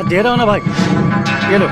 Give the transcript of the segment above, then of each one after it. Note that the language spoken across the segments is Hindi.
दे रहा हूँ ना भाई, ये लो।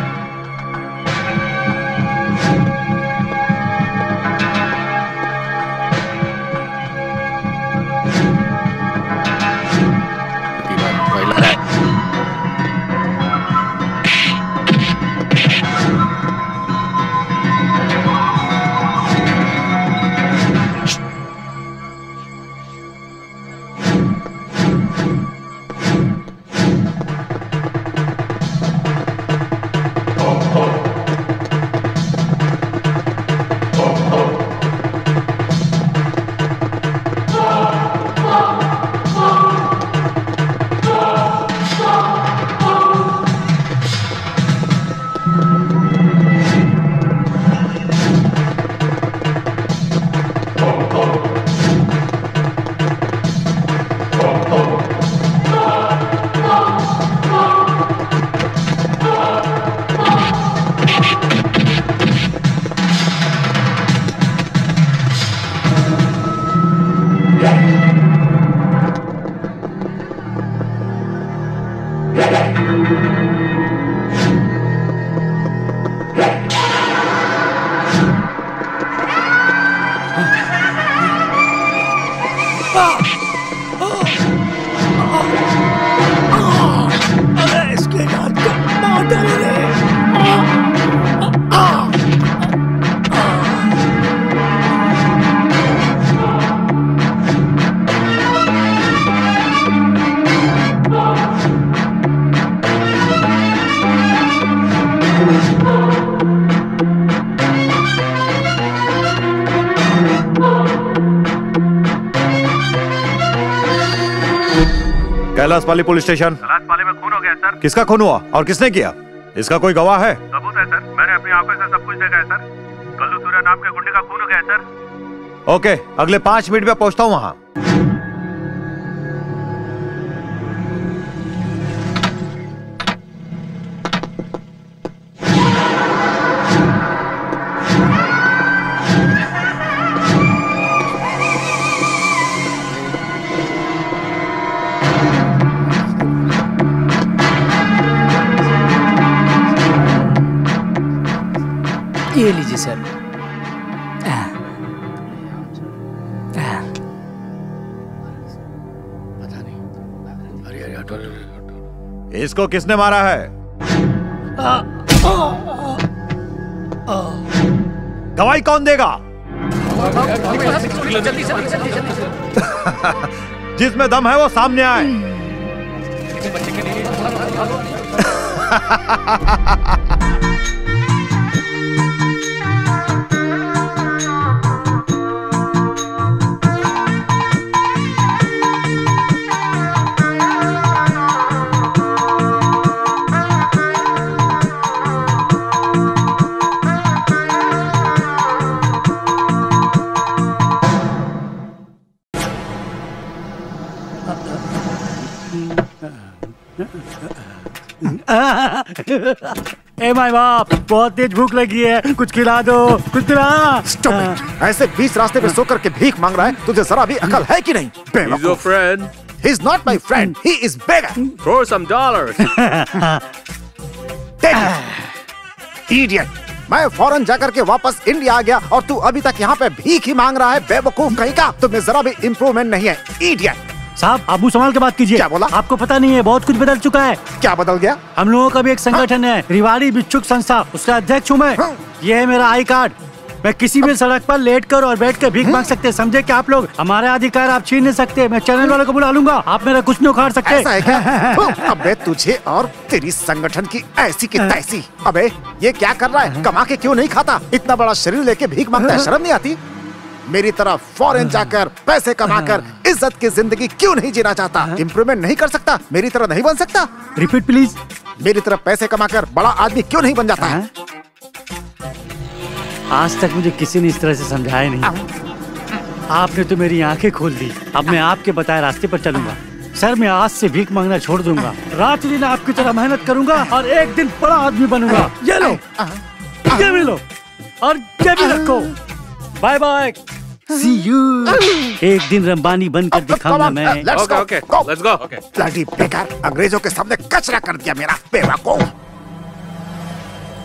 कैलाशपाली पुलिस स्टेशन। कैलाशपाली में खून हो गया सर। किसका खून हुआ और किसने किया? इसका कोई गवाह है? सबूत है सर, मैंने अपनी आंखों से सब कुछ देखा है सर। कल्लू सूर्या नाम के गुंडे का खून हो गया है सर। ओके, अगले 5 मिनट में पहुंचता हूं वहां। ये लीजिए सर। पता नहीं। अरे हटो। इसको किसने मारा है? गवाही कौन देगा? जिसमें दम है वो सामने आए। ए माय बाप, बहुत तेज भूख लगी है, कुछ खिला दो, कुछ खिला। स्टॉप! ऐसे 20 रास्ते पे सो करके भीख मांग रहा है, तुझे जरा भी अकल है कि नहीं? He's your friend. He's not my friend. He is beggar. Throw some dollars. Idiot! मैं फौरन जाकर के वापस इंडिया आ गया और तू अभी तक यहाँ पे भीख ही मांग रहा है, बेवकूफ कहीं का। तुम में जरा भी इम्प्रूवमेंट नहीं है, इडियट। साहब, आप मुंह संभाल के बात कीजिए। क्या बोला? आपको पता नहीं है, बहुत कुछ बदल चुका है। क्या बदल गया? हम लोगों का भी एक संगठन है, रिवाड़ी भिक्षुक संस्था, उसका अध्यक्ष हूँ मैं। ये है मेरा आई कार्ड। मैं किसी भी सड़क पर लेट कर और बैठ कर भीख मांग सकते, समझे क्या आप लोग? हमारे अधिकार आप छीन नहीं सकते। मैं चैनल वालों को बुला लूंगा, आप मेरा कुछ नहीं उखाड़ सकते। ऐसा है क्या? अबे तुझे और तेरी संगठन की ऐसी की तैसी। अबे ये क्या कर रहा है? कमा के क्यों नहीं खाता? इतना बड़ा शरीर लेके भीख मांगता है, शर्म नहीं आती? मेरी तरह फॉरेन जाकर पैसे कमाकर इज्जत की जिंदगी क्यों नहीं जीना चाहता? इम्प्रूवमेंट नहीं कर सकता? मेरी तरह नहीं बन सकता? Repeat please. मेरी तरह पैसे कमाकर बड़ा आदमी क्यों नहीं बन जाता है? आज तक मुझे किसी ने इस तरह से समझाया नहीं। आपने तो मेरी आंखें खोल दी। अब मैं आपके बताए रास्ते पर चलूंगा। सर, मैं आज से भीख मांगना छोड़ दूंगा। रात दिन आपकी तरह मेहनत करूंगा और एक दिन बड़ा आदमी बनूंगा। ये लो, ये भी लो और ये भी रखो। Bye bye. See you. एक दिन रंबानी बनकर दिखाऊंगा मैं। Okay, let's go. ब्लडी बेकार, अंग्रेजों के सामने कचरा कर दिया मेरा बेवकूफ।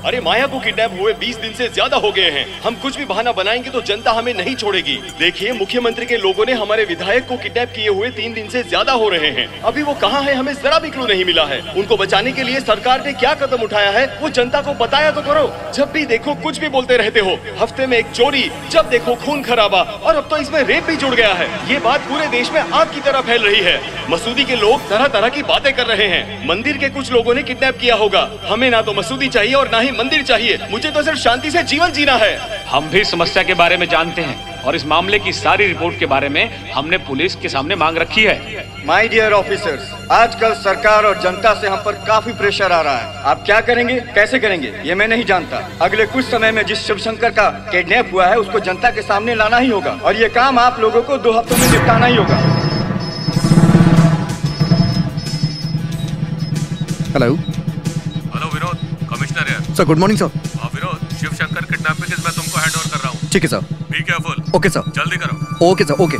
अरे माया को किडनैप हुए 20 दिन से ज्यादा हो गए हैं। हम कुछ भी बहाना बनाएंगे तो जनता हमें नहीं छोड़ेगी। देखिए, मुख्यमंत्री के लोगों ने हमारे विधायक को किडनैप किए हुए 3 दिन से ज्यादा हो रहे हैं। अभी वो कहाँ है, हमें जरा भी क्लू नहीं मिला है। उनको बचाने के लिए सरकार ने क्या कदम उठाया है वो जनता को बताया तो करो। जब भी देखो कुछ भी बोलते रहते हो। हफ्ते में एक चोरी, जब देखो खून खराबा, और अब तो इसमें रेप भी जुड़ गया है। ये बात पूरे देश में आग की तरह फैल रही है। मसूदी के लोग तरह तरह की बातें कर रहे हैं। मंदिर के कुछ लोगों ने किडनैप किया होगा। हमें ना तो मसूदी चाहिए और ना ही मंदिर चाहिए। मुझे तो सिर्फ शांति से जीवन जीना है। हम भी समस्या के बारे में जानते हैं और इस मामले की सारी रिपोर्ट के बारे में हमने पुलिस के सामने मांग रखी है। माय डियर ऑफिसर्स, आजकल सरकार और जनता से हम पर काफी प्रेशर आ रहा है। आप क्या करेंगे, कैसे करेंगे, ये मैं नहीं जानता। अगले कुछ समय में जिस शिवशंकर का किडनैप हुआ है उसको जनता के सामने लाना ही होगा और ये काम आप लोगों को 2 हफ्तों में निपटाना ही होगा। हेलो विनोद, कमिश्नर है sir. Good morning sir. Vinod, Shivshankar kidnapping case मैं तुमको हैंड ओवर कर रहा हूँ। ठीक है sir. Be careful. Okay sir. जल्दी करो। Okay sir. ओके।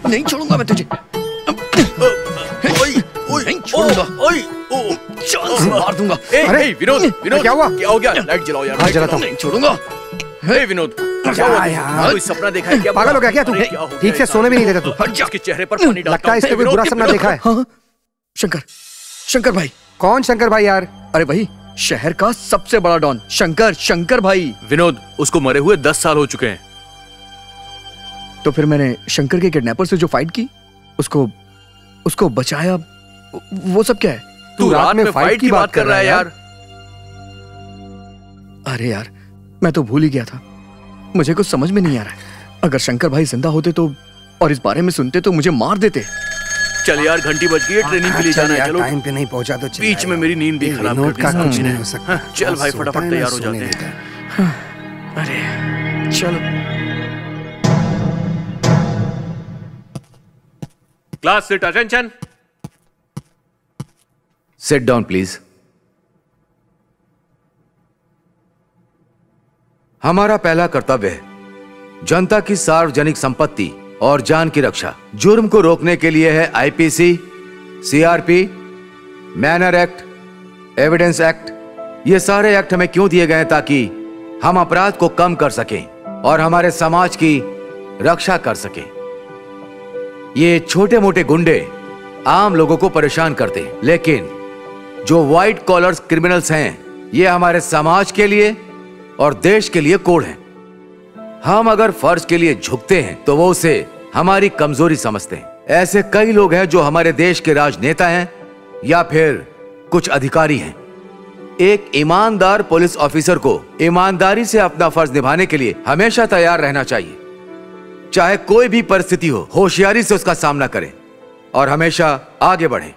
नहीं छोड़ूंगा मैं तुझे। नहीं छोड़ूंगा। जान से मार दूंगा। अरे विनोद, विनोद क्या हुआ? क्या हो गया? लाइट जलाओ यार। हाँ, जलाता हूं। नहीं छोड़ूंगा। हे विनोद, क्या हुआ यार? कोई सपना देखा है क्या? पागल हो गया क्या तू? ठीक से सोने भी नहीं देता तू। इसके चेहरे पर पानी डालता लगता है इसने कोई बुरा सपना देखा है। हाँ, शंकर, शंकर भाई। कौन शंकर भाई यार? अरे भाई, शहर का सबसे बड़ा डॉन शंकर, शंकर भाई। विनोद, उसको मरे हुए 10 साल हो चुके हैं। तो फिर मैंने शंकर के किडनैपर से जो फाइट की, उसको बचाया, वो सब क्या है? तू रात में फाइट की बात कर रहा है यार। अरे यार, मैं तो भूल ही गया था। मुझे कुछ समझ में नहीं आ रहा है। अगर शंकर भाई जिंदा होते तो और इस बारे में सुनते तो मुझे मार देते। चल यार, घंटी बज गई है, ट्रेनिंग के लिए जाना है। चलो, टाइम पे नहीं पहुंचा तो बीच में मेरी नींद भी खराब कर दी। का कुछ नहीं हो सकता। चल भाई, फटाफट तैयार हो जाते हैं। अरे चलो। Class sit, attention. Sit down please. हमारा पहला कर्तव्य है जनता की सार्वजनिक संपत्ति और जान की रक्षा। जुर्म को रोकने के लिए है IPC, CRP, manner act, evidence act. ये सारे एक्ट हमें क्यों दिए गए हैं? ताकि हम अपराध को कम कर सकें और हमारे समाज की रक्षा कर सकें। ये छोटे मोटे गुंडे आम लोगों को परेशान करते हैं, लेकिन जो व्हाइट कॉलर्स क्रिमिनल्स हैं, ये हमारे समाज के लिए और देश के लिए कोड हैं। हम अगर फर्ज के लिए झुकते हैं तो वो उसे हमारी कमजोरी समझते हैं। ऐसे कई लोग हैं जो हमारे देश के राजनेता हैं या फिर कुछ अधिकारी हैं। एक ईमानदार पुलिस ऑफिसर को ईमानदारी से अपना फर्ज निभाने के लिए हमेशा तैयार रहना चाहिए। चाहे कोई भी परिस्थिति हो, होशियारी से उसका सामना करें और हमेशा आगे बढ़ें।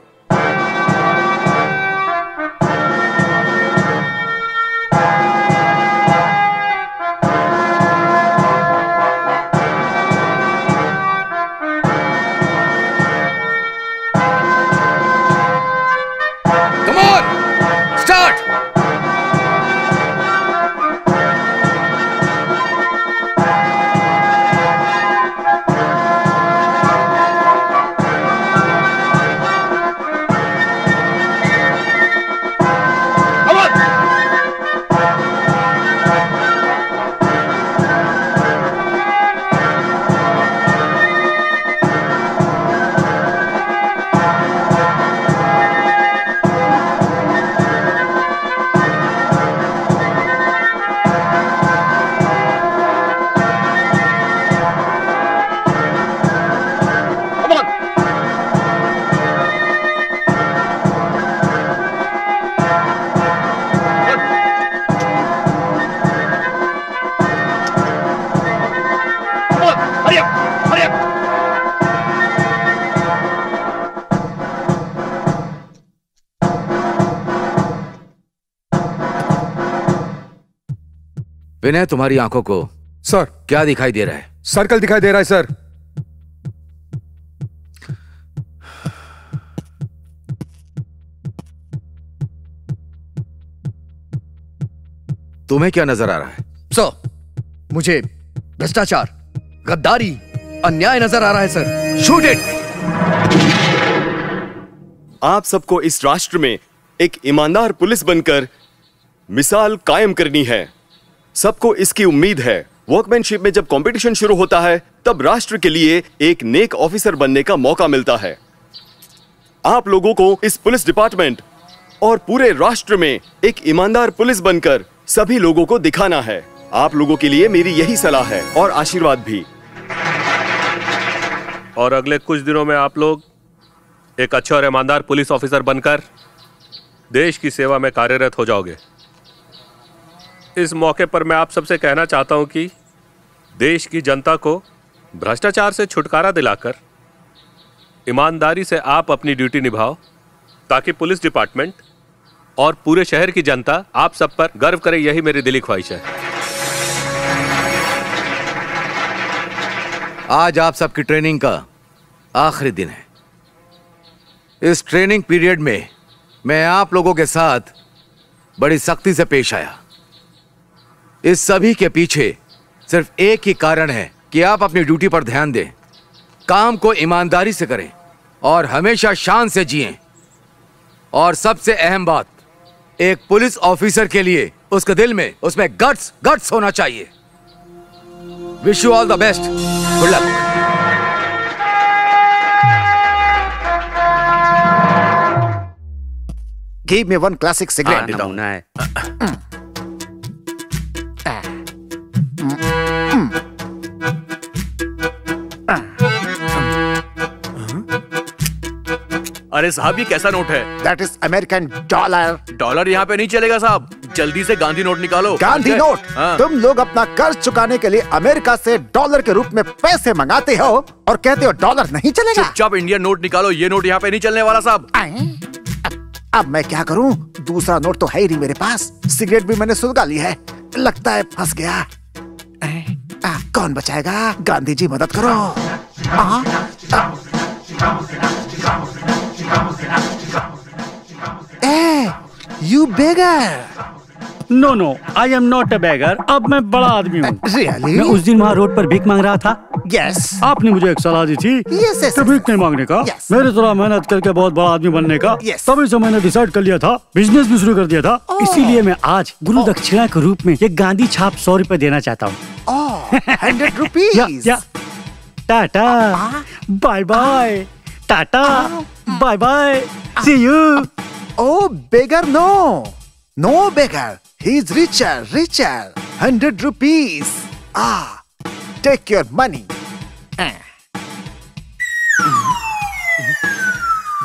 विनय, तुम्हारी आंखों को सर क्या दिखाई दे रहा है? सर्कल दिखाई दे रहा है सर। तुम्हें क्या नजर आ रहा है? सर, मुझे भ्रष्टाचार, गद्दारी, अन्याय नजर आ रहा है सर। Shoot it. आप सबको इस राष्ट्र में एक ईमानदार पुलिस बनकर मिसाल कायम करनी है। सबको इसकी उम्मीद है। वर्कमैनशिप में जब कंपटीशन शुरू होता है तब राष्ट्र के लिए एक नेक ऑफिसर बनने का मौका मिलता है। आप लोगों को इस पुलिस डिपार्टमेंट और पूरे राष्ट्र में एक ईमानदार पुलिस बनकर सभी लोगों को दिखाना है। आप लोगों के लिए मेरी यही सलाह है और आशीर्वाद भी। और अगले कुछ दिनों में आप लोग एक अच्छे और ईमानदार पुलिस ऑफिसर बनकर देश की सेवा में कार्यरत हो जाओगे। इस मौके पर मैं आप सबसे कहना चाहता हूं कि देश की जनता को भ्रष्टाचार से छुटकारा दिलाकर ईमानदारी से आप अपनी ड्यूटी निभाओ, ताकि पुलिस डिपार्टमेंट और पूरे शहर की जनता आप सब पर गर्व करे। यही मेरी दिली ख्वाहिश है। आज आप सबकी ट्रेनिंग का आखिरी दिन है। इस ट्रेनिंग पीरियड में मैं आप लोगों के साथ बड़ी सख्ती से पेश आया। इस सभी के पीछे सिर्फ एक ही कारण है कि आप अपनी ड्यूटी पर ध्यान दें, काम को ईमानदारी से करें और हमेशा शान से जिएं। और सबसे अहम बात, एक पुलिस ऑफिसर के लिए उसके दिल में, उसमें गट्स होना चाहिए। Wish you all the best. Good luck. Give me one classic cigarette. नमूना है। अरे साहब, ये कैसा नोट है? That is American dollar. Dollar यहाँ पे नहीं चलेगा साहब। जल्दी से गांधी नोट निकालो। गांधी नोट? हाँ। तुम लोग अपना कर्ज चुकाने के लिए अमेरिका से डॉलर के रूप में पैसे मंगाते हो और कहते हो डॉलर नहीं चलेगा। चुपचाप इंडियन नोट निकालो। ये नोट यहाँ पे नहीं चलने वाला साहब। अब मैं क्या करूं? दूसरा नोट तो है ही नहीं मेरे पास। सिगरेट भी मैंने सुलगा ली है। लगता है फंस गया। कौन बचाएगा? गांधी जी मदद करो। You beggar! No, I am not a beggar. अब मैं बड़ा आदमी हूँ। Really? मैं उस दिन वहाँ रोड पर भीख मांग रहा था। Yes. आपने मुझे एक सलाह दी थी तो भीख नहीं मांगने का, मेरे तरह मेहनत करके बहुत बड़ा आदमी बनने का। तभी से मैंने डिसाइड कर लिया था, बिजनेस भी शुरू कर दिया था। इसीलिए मैं आज गुरु दक्षिणा के रूप में एक गांधी छाप 100 रुपए देना चाहता हूँ। 100 rupees? Tata, bye bye. Tata, bye bye, see you. Oh, beggar, no. No beggar. He's richer. 100 rupees. Take your money.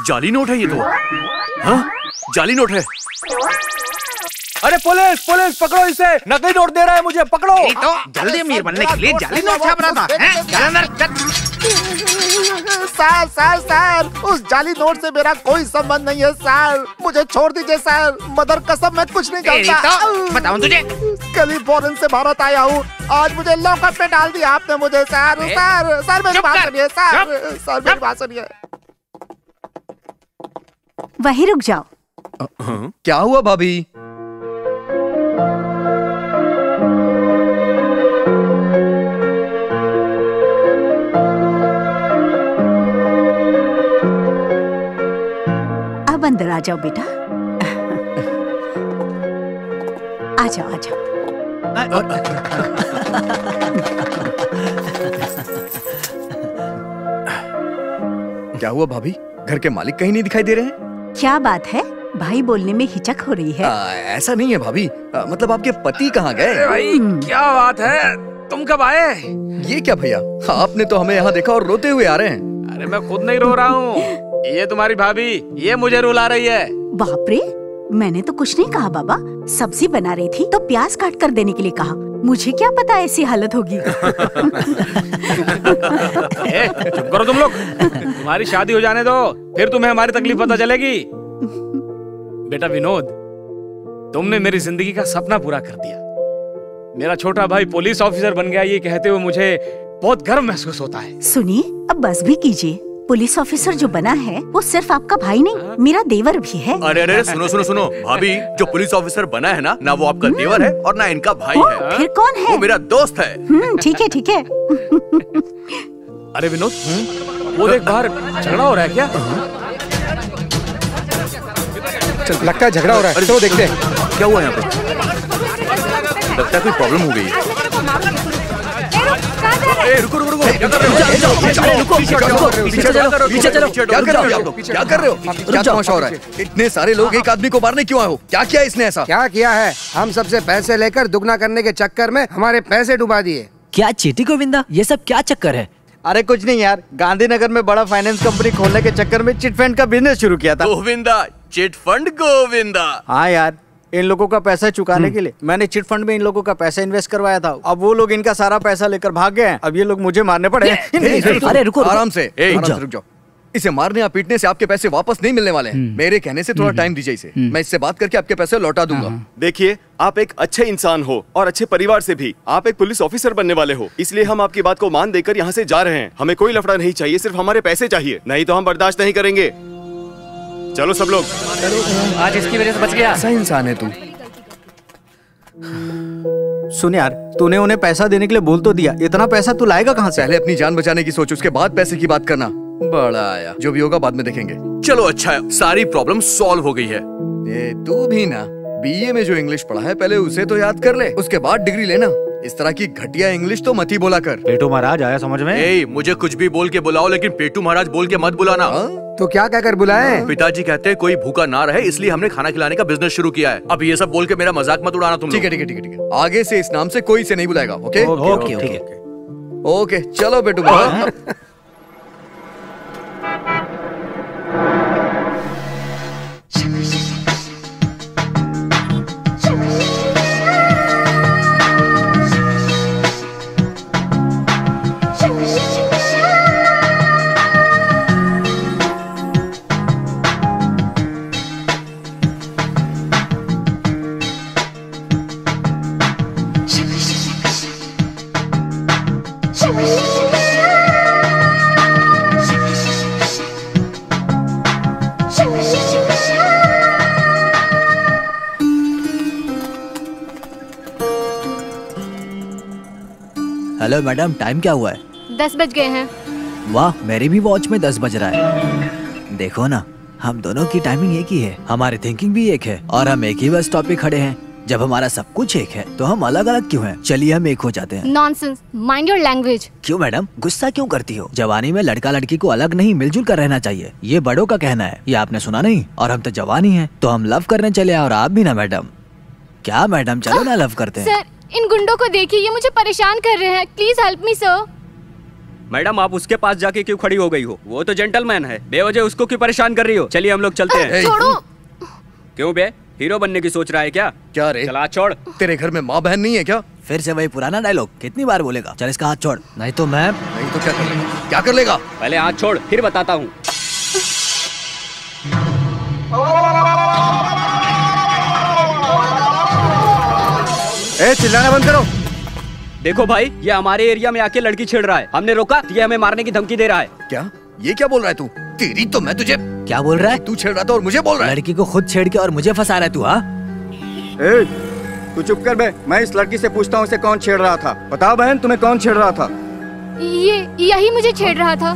जाली नोट है ये तो। हाँ? जाली नोट है। अरे पुलिस पकड़ो इसे। नकली नोट दे रहा है मुझे, पकड़ो। तो जल्दी अमीर बनने के लिए जाली नोट छाप रहा था। सर, उस जाली नोट से मेरा कोई संबंध नहीं है सर। मुझे छोड़ दीजिए सर। मदर कसम मैं कुछ नहीं जानता। तो बताऊं तुझे? कैलिफोर्निया से भारत आया हूँ। आज मुझे लॉकअप में डाल दिया आपने मुझे सर। सर मेरी बात सुनिए सर मेरी बात सुनिए। वहीं रुक जाओ। क्या हुआ भाभी? अब अंदर आ जाओ बेटा। आ जाओ। क्या हुआ भाभी? घर के मालिक कहीं नहीं दिखाई दे रहे हैं? क्या बात है? भाई बोलने में हिचक हो रही है। ऐसा नहीं है भाभी। मतलब आपके पति कहाँ गए? भाई क्या बात है? तुम कब आए? ये क्या भैया, आपने तो हमें यहाँ देखा और रोते हुए आ रहे हैं। अरे मैं खुद नहीं रो रहा हूँ, ये तुम्हारी भाभी, ये मुझे रुला रही है। बाप रे, मैंने तो कुछ नहीं कहा बाबा। सब्जी बना रही थी तो प्याज काट कर देने के लिए कहा। मुझे क्या पता ऐसी हालत होगी। चुप करो तुम लोग। तुम्हारी शादी हो जाने दो, फिर तुम्हें हमारी तकलीफ पता चलेगी। बेटा विनोद, तुमने मेरी जिंदगी का सपना पूरा कर दिया। मेरा छोटा भाई पुलिस ऑफिसर बन गया, ये कहते हुए मुझे बहुत गर्व महसूस होता है। सुनिए, अब बस भी कीजिए। पुलिस ऑफिसर जो बना है वो सिर्फ आपका भाई नहीं, मेरा देवर भी है। अरे अरे सुनो सुनो सुनो भाभी, जो पुलिस ऑफिसर बना है ना वो आपका देवर है और ना इनका भाई है। फिर कौन है? वो मेरा दोस्त है। ठीक है ठीक है। अरे विनोद, वो देख बाहर झगड़ा हो रहा है क्या? लगता है झगड़ा हो रहा है, तो देखते हैं क्या हुआ यहाँ पे। लगता है कोई प्रॉब्लम हो गई है। रुको रुको रुको, क्या कर रहे हो? क्या तमाशा हो रहा है? इतने सारे लोग एक आदमी को मारने क्यों आए हो? क्या किया इसने ऐसा? क्या किया है? हम सबसे पैसे लेकर दुगना करने के चक्कर में हमारे पैसे डुबा दिए। क्या चीटी गोविंदा, ये सब क्या चक्कर है? अरे कुछ नहीं यार, गांधीनगर में बड़ा फाइनेंस कंपनी खोलने के चक्कर में चिट फंड का बिजनेस शुरू किया था। Govinda, chit fund Govinda. हाँ यार, इन लोगों का पैसा चुकाने के लिए मैंने चिट फंड में इन लोगों का पैसा इन्वेस्ट करवाया था। अब वो लोग इनका सारा पैसा लेकर भाग गए हैं। अब ये लोग मुझे मारने पड़े। अरे रुको, आराम से रुक जाओ। इसे मारने या पीटने से आपके पैसे वापस नहीं मिलने वाले हैं। मेरे कहने से थोड़ा टाइम दीजिए इसे, मैं इससे बात करके आपके पैसे लौटा दूंगा। देखिए, आप एक अच्छे इंसान हो और अच्छे परिवार से भी। आप एक पुलिस ऑफिसर बनने वाले हो, इसलिए हम आपकी बात को मान देकर यहाँ से जा रहे हैं। हमें कोई लफड़ा नहीं चाहिए, सिर्फ हमारे पैसे चाहिए, नहीं तो हम बर्दाश्त नहीं करेंगे। चलो सब लोग। आज इसकी वजह से बच गया। ऐसा इंसान है तू। सुन यार, तूने उन्हें पैसा देने के लिए बोल तो दिया, इतना पैसा तू लाएगा कहाँ से? पहले अपनी जान बचाने की सोच, उसके बाद पैसे की बात करना। बड़ा आया, जो भी होगा बाद में देखेंगे। चलो अच्छा है, सारी प्रॉब्लम सॉल्व हो गई है। ये तू भी ना बीए में जो इंग्लिश पढ़ा है पहले उसे तो याद कर ले, उसके बाद डिग्री लेना। इस तरह की घटिया इंग्लिश तो मत ही बोला कर। पेटू महाराज आया समझ में? मुझे कुछ भी बोल के बुलाओ, लेकिन पेटू महाराज बोल के मत बुलाना। तो क्या कहकर बुलाए? पिताजी कहते हैं कोई भूखा ना रहे, इसलिए हमने खाना खिलाने का बिजनेस शुरू किया है। अब ये सब बोल के मेरा मजाक मत उड़ाना तुम। ठीक है ठीक है ठीक है, आगे से इस नाम से कोई से नहीं बुलाएगा। ओके ओके ओके ओके, चलो बेटू बाबा। हेलो मैडम, टाइम क्या हुआ है? 10 बज गए हैं। वाह, मेरी भी वॉच में 10 बज रहा है। देखो ना, हम दोनों की टाइमिंग एक ही है, हमारी थिंकिंग भी एक है और हम एक ही बस स्टॉप पे खड़े हैं। जब हमारा सब कुछ एक है तो हम अलग अलग क्यों हैं? चलिए हम एक हो जाते हैं। Nonsense, mind your language. क्यों मैडम, गुस्सा क्यों करती हो? जवानी में लड़का लड़की को अलग नहीं, मिलजुल कर रहना चाहिए, ये बड़ों का कहना है, ये आपने सुना नहीं? और हम तो जवान ही हैं, तो हम लव करने चले और आप भी ना मैडम। क्या मैडम, चलो ना लव करते हैं। सर, इन गुंडों को देखिए, ये मुझे परेशान कर रहे हैं। Please help me sir. Madam, आप उसके पास जाके क्यों खड़ी हो गई हो? वो तो जेंटलमैन है, बेवजह उसको क्यों परेशान कर रही हो? चलिए हम लोग चलते हैं। छोड़ो। क्यों बे, हीरो बनने की सोच रहा है क्या? क्या रे? चला छोड़। तेरे घर में माँ बहन नहीं है क्या? फिर से वही पुराना डायलॉग, कितनी बार बोलेगा? चल इसका हाथ छोड़, नहीं तो मैं। नहीं तो क्या कर लेगा? क्या कर लेगा? पहले हाथ छोड़, फिर बताता हूँ। चिल्लाना बंद करो। देखो भाई, ये हमारे एरिया में आके लड़की छेड़ रहा है, हमने रोका, ये हमें मारने की धमकी दे रहा है। क्या? ये क्या बोल रहा है तू? तेरी तो मैं तुझे। क्या बोल रहा है? तू छेड़ रहा था और मुझे बोल रहा है? लड़की को खुद छेड़ के और मुझे फंसा रहा है तू? हाँ, तू चुप कर बे, मैं इस लड़की से पूछता हूँ इसे कौन छेड़ रहा था। बताओ बहन, तुम्हें कौन छेड़ रहा था? यही मुझे छेड़ रहा था।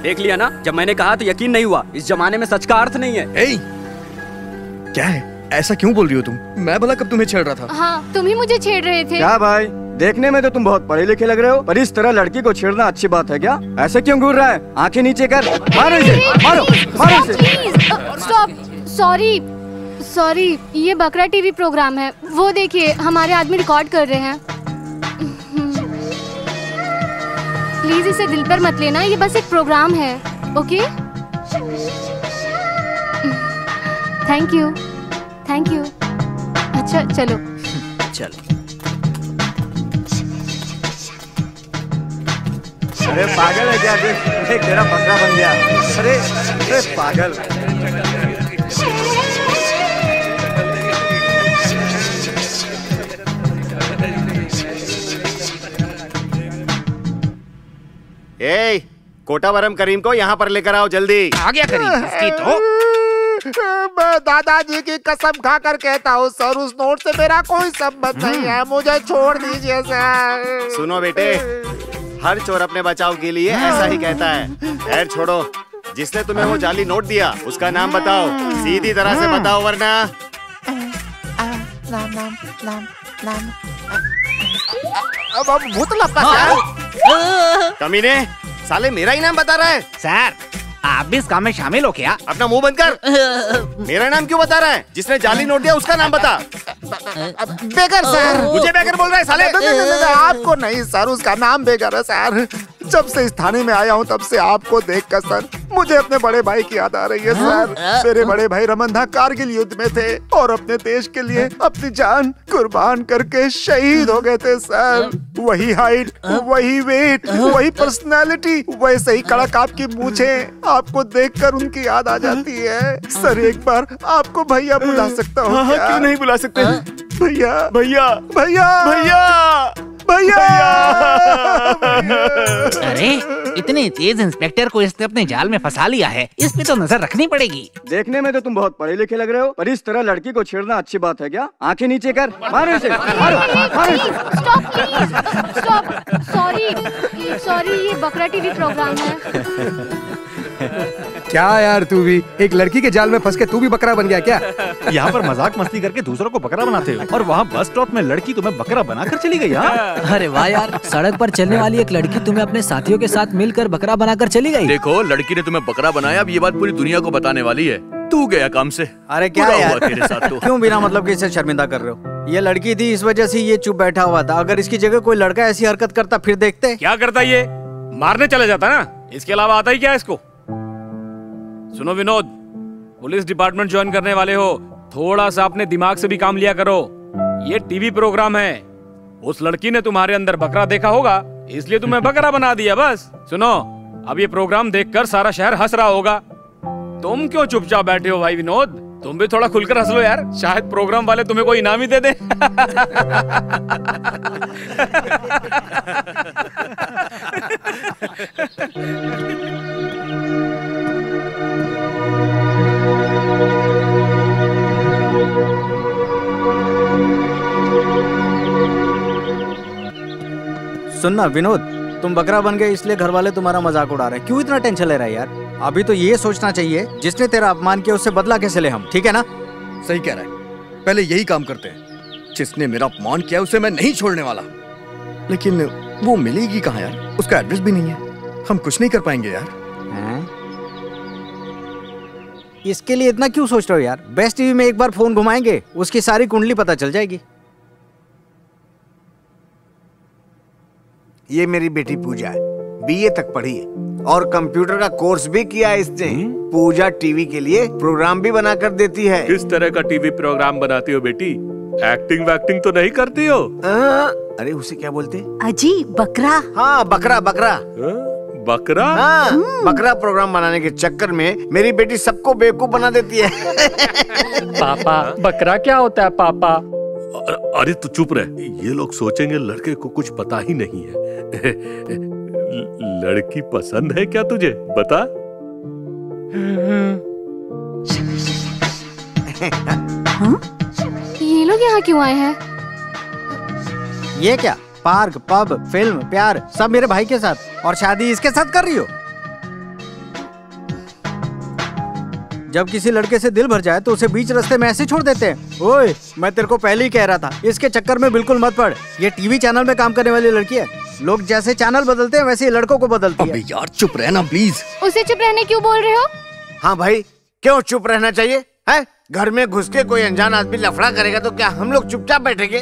देख लिया ना, जब मैंने कहा तो यकीन नहीं हुआ। इस जमाने में सच का अर्थ नहीं है। क्या है? ऐसा क्यों बोल रही हो तुम? मैं भला कब तुम्हें छेड़ रहा था? हाँ, तुम ही मुझे छेड़ रहे थे। क्या भाई, देखने में तो तुम बहुत पढ़े लिखे लग रहे हो, पर इस तरह लड़की को छेड़ना अच्छी बात है क्या? ऐसे क्यों घूर रहा है? आंखें नीचे कर, मारो इसे, मारो, मारो इसे। स्टॉप, सॉरी, सॉरी, ये बकरा टीवी प्रोग्राम है, वो देखिए हमारे आदमी रिकॉर्ड कर रहे हैं। प्लीज इसे दिल पर मत लेना, ये बस एक प्रोग्राम है। Okay, thank you, thank you. अच्छा चलो चलो। अरे पागल है क्या? देख तेरा बकरा बन गया। अरे पागल। ए, कोटावरम करीम को यहाँ पर लेकर आओ जल्दी। आ गया करीम, इसकी तो मैं दादाजी की कसम खाकर कहता हूँ सर, उस नोट से मेरा कोई संबंध नहीं है, मुझे छोड़ दीजिए सर। सुनो बेटे, हर चोर अपने बचाव के लिए ऐसा ही कहता है। खैर छोड़ो, जिसने तुम्हें वो जाली नोट दिया उसका नाम बताओ, सीधी तरह से बताओ वरना। नाम अब भूतला का कमीने, साले मेरा ही नाम बता रहा है। सर आप भी इस काम में शामिल हो क्या? अपना मुंह बंद कर। मेरा नाम क्यों बता रहा है? जिसने जाली नोट दिया उसका नाम बता। बेगर सर। मुझे बेगर बोल रहा है साले? आपको नहीं सर, उसका नाम बेगर है सर। जब से इस थाने में आया हूँ तब से आपको देखकर सर मुझे अपने बड़े भाई की याद आ रही है सर। मेरे बड़े भाई रमनदा कारगिल युद्ध में थे और अपने देश के लिए अपनी जान कुर्बान करके शहीद हो गए थे सर। वही हाइट, वही वेट, वही पर्सनालिटी, वैसे ही कड़क आपकी मूंछें, आपको देखकर उनकी याद आ जाती है सर। एक बार आपको भैया बुला सकता हूँ क्या? क्यों नहीं बुला सकते? भैया भैया भैया भैया भैया। अरे इतने तेज इंस्पेक्टर को इसने अपने जाल में फंसा लिया है, इस पे तो नजर रखनी पड़ेगी। देखने में तो तुम बहुत पढ़े लिखे लग रहे हो, पर इस तरह लड़की को छेड़ना अच्छी बात है क्या? आंखें नीचे कर, मारो इसे, मारो, मारो इसे। स्टॉप, सॉरी, ये बकरा टीवी प्रोग्राम है। क्या यार, तू भी एक लड़की के जाल में फंस के तू भी बकरा बन गया क्या? यहाँ पर मजाक मस्ती करके दूसरों को बकरा बनाते हो और वहाँ बस स्टॉप में लड़की तुम्हें बकरा बनाकर चली गई। अरे वाह यार, सड़क पर चलने वाली एक लड़की तुम्हें अपने साथियों के साथ मिलकर बकरा बनाकर चली गई। देखो, लड़की ने तुम्हें बकरा बनाया, अब ये बात पूरी दुनिया को बताने वाली है। तू गया काम से। अरे क्या यार, तेरे साथ तो क्यों बिना मतलब के इसे शर्मिंदा कर रहे हो? ये लड़की थी, इस वजह से ये चुप बैठा हुआ था। अगर इसकी जगह कोई लड़का ऐसी हरकत करता फिर देखते। क्या करता ये? मारने चले जाता ना, इसके अलावा आता ही क्या इसको? सुनो विनोद, पुलिस डिपार्टमेंट ज्वाइन करने वाले हो, थोड़ा सा अपने दिमाग से भी काम लिया करो। ये टीवी प्रोग्राम है, उस लड़की ने तुम्हारे अंदर बकरा देखा होगा इसलिए तुम्हें बकरा बना दिया बस। सुनो, अब ये प्रोग्राम देखकर सारा शहर हंस रहा होगा, तुम क्यों चुपचाप बैठे हो भाई विनोद? तुम भी थोड़ा खुलकर हंस लो यार, शायद प्रोग्राम वाले तुम्हें कोई इनाम ही दे दे। सुनना विनोद, तुम बकरा बन गए इसलिए घर वाले तुम्हारा मजाक उड़ा रहे हैं। क्यों इतना टेंशन ले रहा है यार? अभी तो ये सोचना चाहिए जिसने तेरा अपमान किया उससे बदला कैसे ले हम, ठीक है ना? सही कह रहा है, पहले यही काम करते हैं। जिसने मेरा अपमान किया उसे मैं नहीं छोड़ने वाला। लेकिन वो मिलेगी कहाँ यार? उसका एड्रेस भी नहीं है, हम कुछ नहीं कर पाएंगे यार। इसके लिए इतना क्यों सोच रहे हो यार? बेस्ट टीवी में एक बार फोन घुमाएंगे, उसकी सारी कुंडली पता चल जाएगी। ये मेरी बेटी पूजा है, बीए तक पढ़ी है और कंप्यूटर का कोर्स भी किया है इसने। पूजा टीवी के लिए प्रोग्राम भी बना कर देती है। किस तरह का टीवी प्रोग्राम बनाती हो बेटी? एक्टिंग वैक्टिंग तो नहीं करती हो? अरे उसे क्या बोलते? अजी बकरा। हाँ बकरा बकरा। बकरा? हाँ, बकरा प्रोग्राम बनाने के चक्कर में मेरी बेटी सबको बेवकूफ बना देती है। पापा, बकरा क्या होता है पापा? अरे तू चुप रह, ये लोग सोचेंगे लड़के को कुछ पता ही नहीं है। लड़की पसंद है क्या तुझे? बता। ये लोग यहाँ क्यों आए हैं? ये क्या, पार्क, पब, फिल्म, प्यार सब मेरे भाई के साथ, और शादी इसके साथ कर रही हो? जब किसी लड़के से दिल भर जाए तो उसे बीच रास्ते में ऐसे छोड़ देते हैं। ओए, मैं तेरे को पहले ही कह रहा था, इसके चक्कर में बिल्कुल मत पड़। ये टीवी चैनल में काम करने वाली लड़की है, लोग जैसे चैनल बदलते हैं वैसे ही लड़कों को बदलती है। अबे यार चुप रहना प्लीज। उसे चुप रहने क्यों बोल रहे हो? हाँ भाई, क्यों चुप रहना चाहिए है? घर में घुस के कोई अनजान आदमी लफड़ा करेगा तो क्या हम लोग चुपचाप बैठेंगे?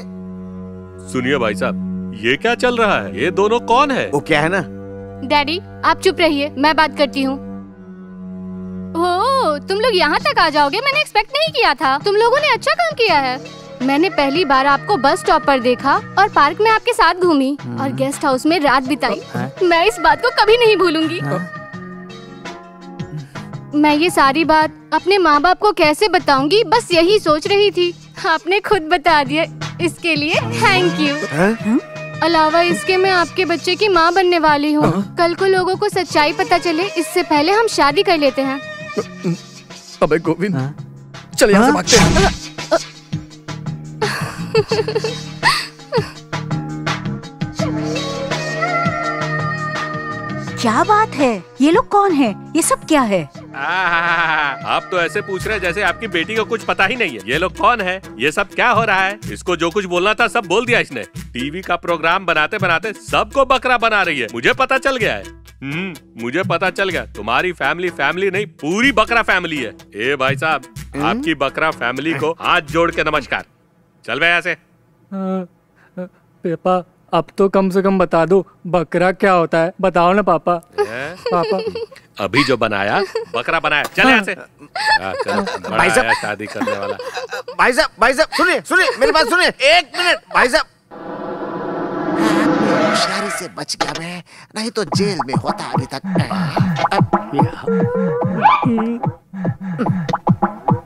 सुनिए भाई साहब, ये क्या चल रहा है? ये दोनों कौन है? वो क्या है ना, डैडी आप चुप रहिए, मैं बात करती हूँ। ओह, तुम लोग यहाँ तक आ जाओगे, मैंने एक्सपेक्ट नहीं किया था। तुम लोगों ने अच्छा काम किया है। मैंने पहली बार आपको बस स्टॉप पर देखा और पार्क में आपके साथ घूमी और गेस्ट हाउस में रात बिताई। मैं इस बात को कभी नहीं भूलूंगी। मैं ये सारी बात अपने माँ बाप को कैसे बताऊंगी, बस यही सोच रही थी। आपने खुद बता दिया, इसके लिए थैंक यू। अलावा इसके मैं आपके बच्चे की माँ बनने वाली हूँ। कल को लोगों को सच्चाई पता चले, इससे पहले हम शादी कर लेते हैं। अबे गोविंद, चल यहाँ से भागते हैं। क्या बात है? ये लोग कौन है? ये सब क्या है? आप तो ऐसे पूछ रहे हैं जैसे आपकी बेटी को कुछ पता ही नहीं है। ये लोग कौन है? ये सब क्या हो रहा है? इसको जो कुछ बोलना था सब बोल दिया इसने। टीवी का प्रोग्राम बनाते बनाते सबको बकरा बना रही है। मुझे पता चल गया है। मुझे पता चल गया। तुम्हारी फैमिली नहीं, पूरी बकरा फैमिली है। ए भाई साहब, आपकी बकरा फैमिली को हाथ जोड़ के नमस्कार। चल भाई यहाँ से। पापा, अब तो कम से कम बता दो बकरा क्या होता है। बताओ ना पापा। पापा अभी जो बनाया बकरा बनाया। चल यहाँ से। भाई साहब, शादी करने वाला। भाई साहब सुनिए मेरी बात सुनिए। 1 मिनट भाई साहब। होशियारी से बच गया मैं, नहीं तो जेल में होता अभी तक।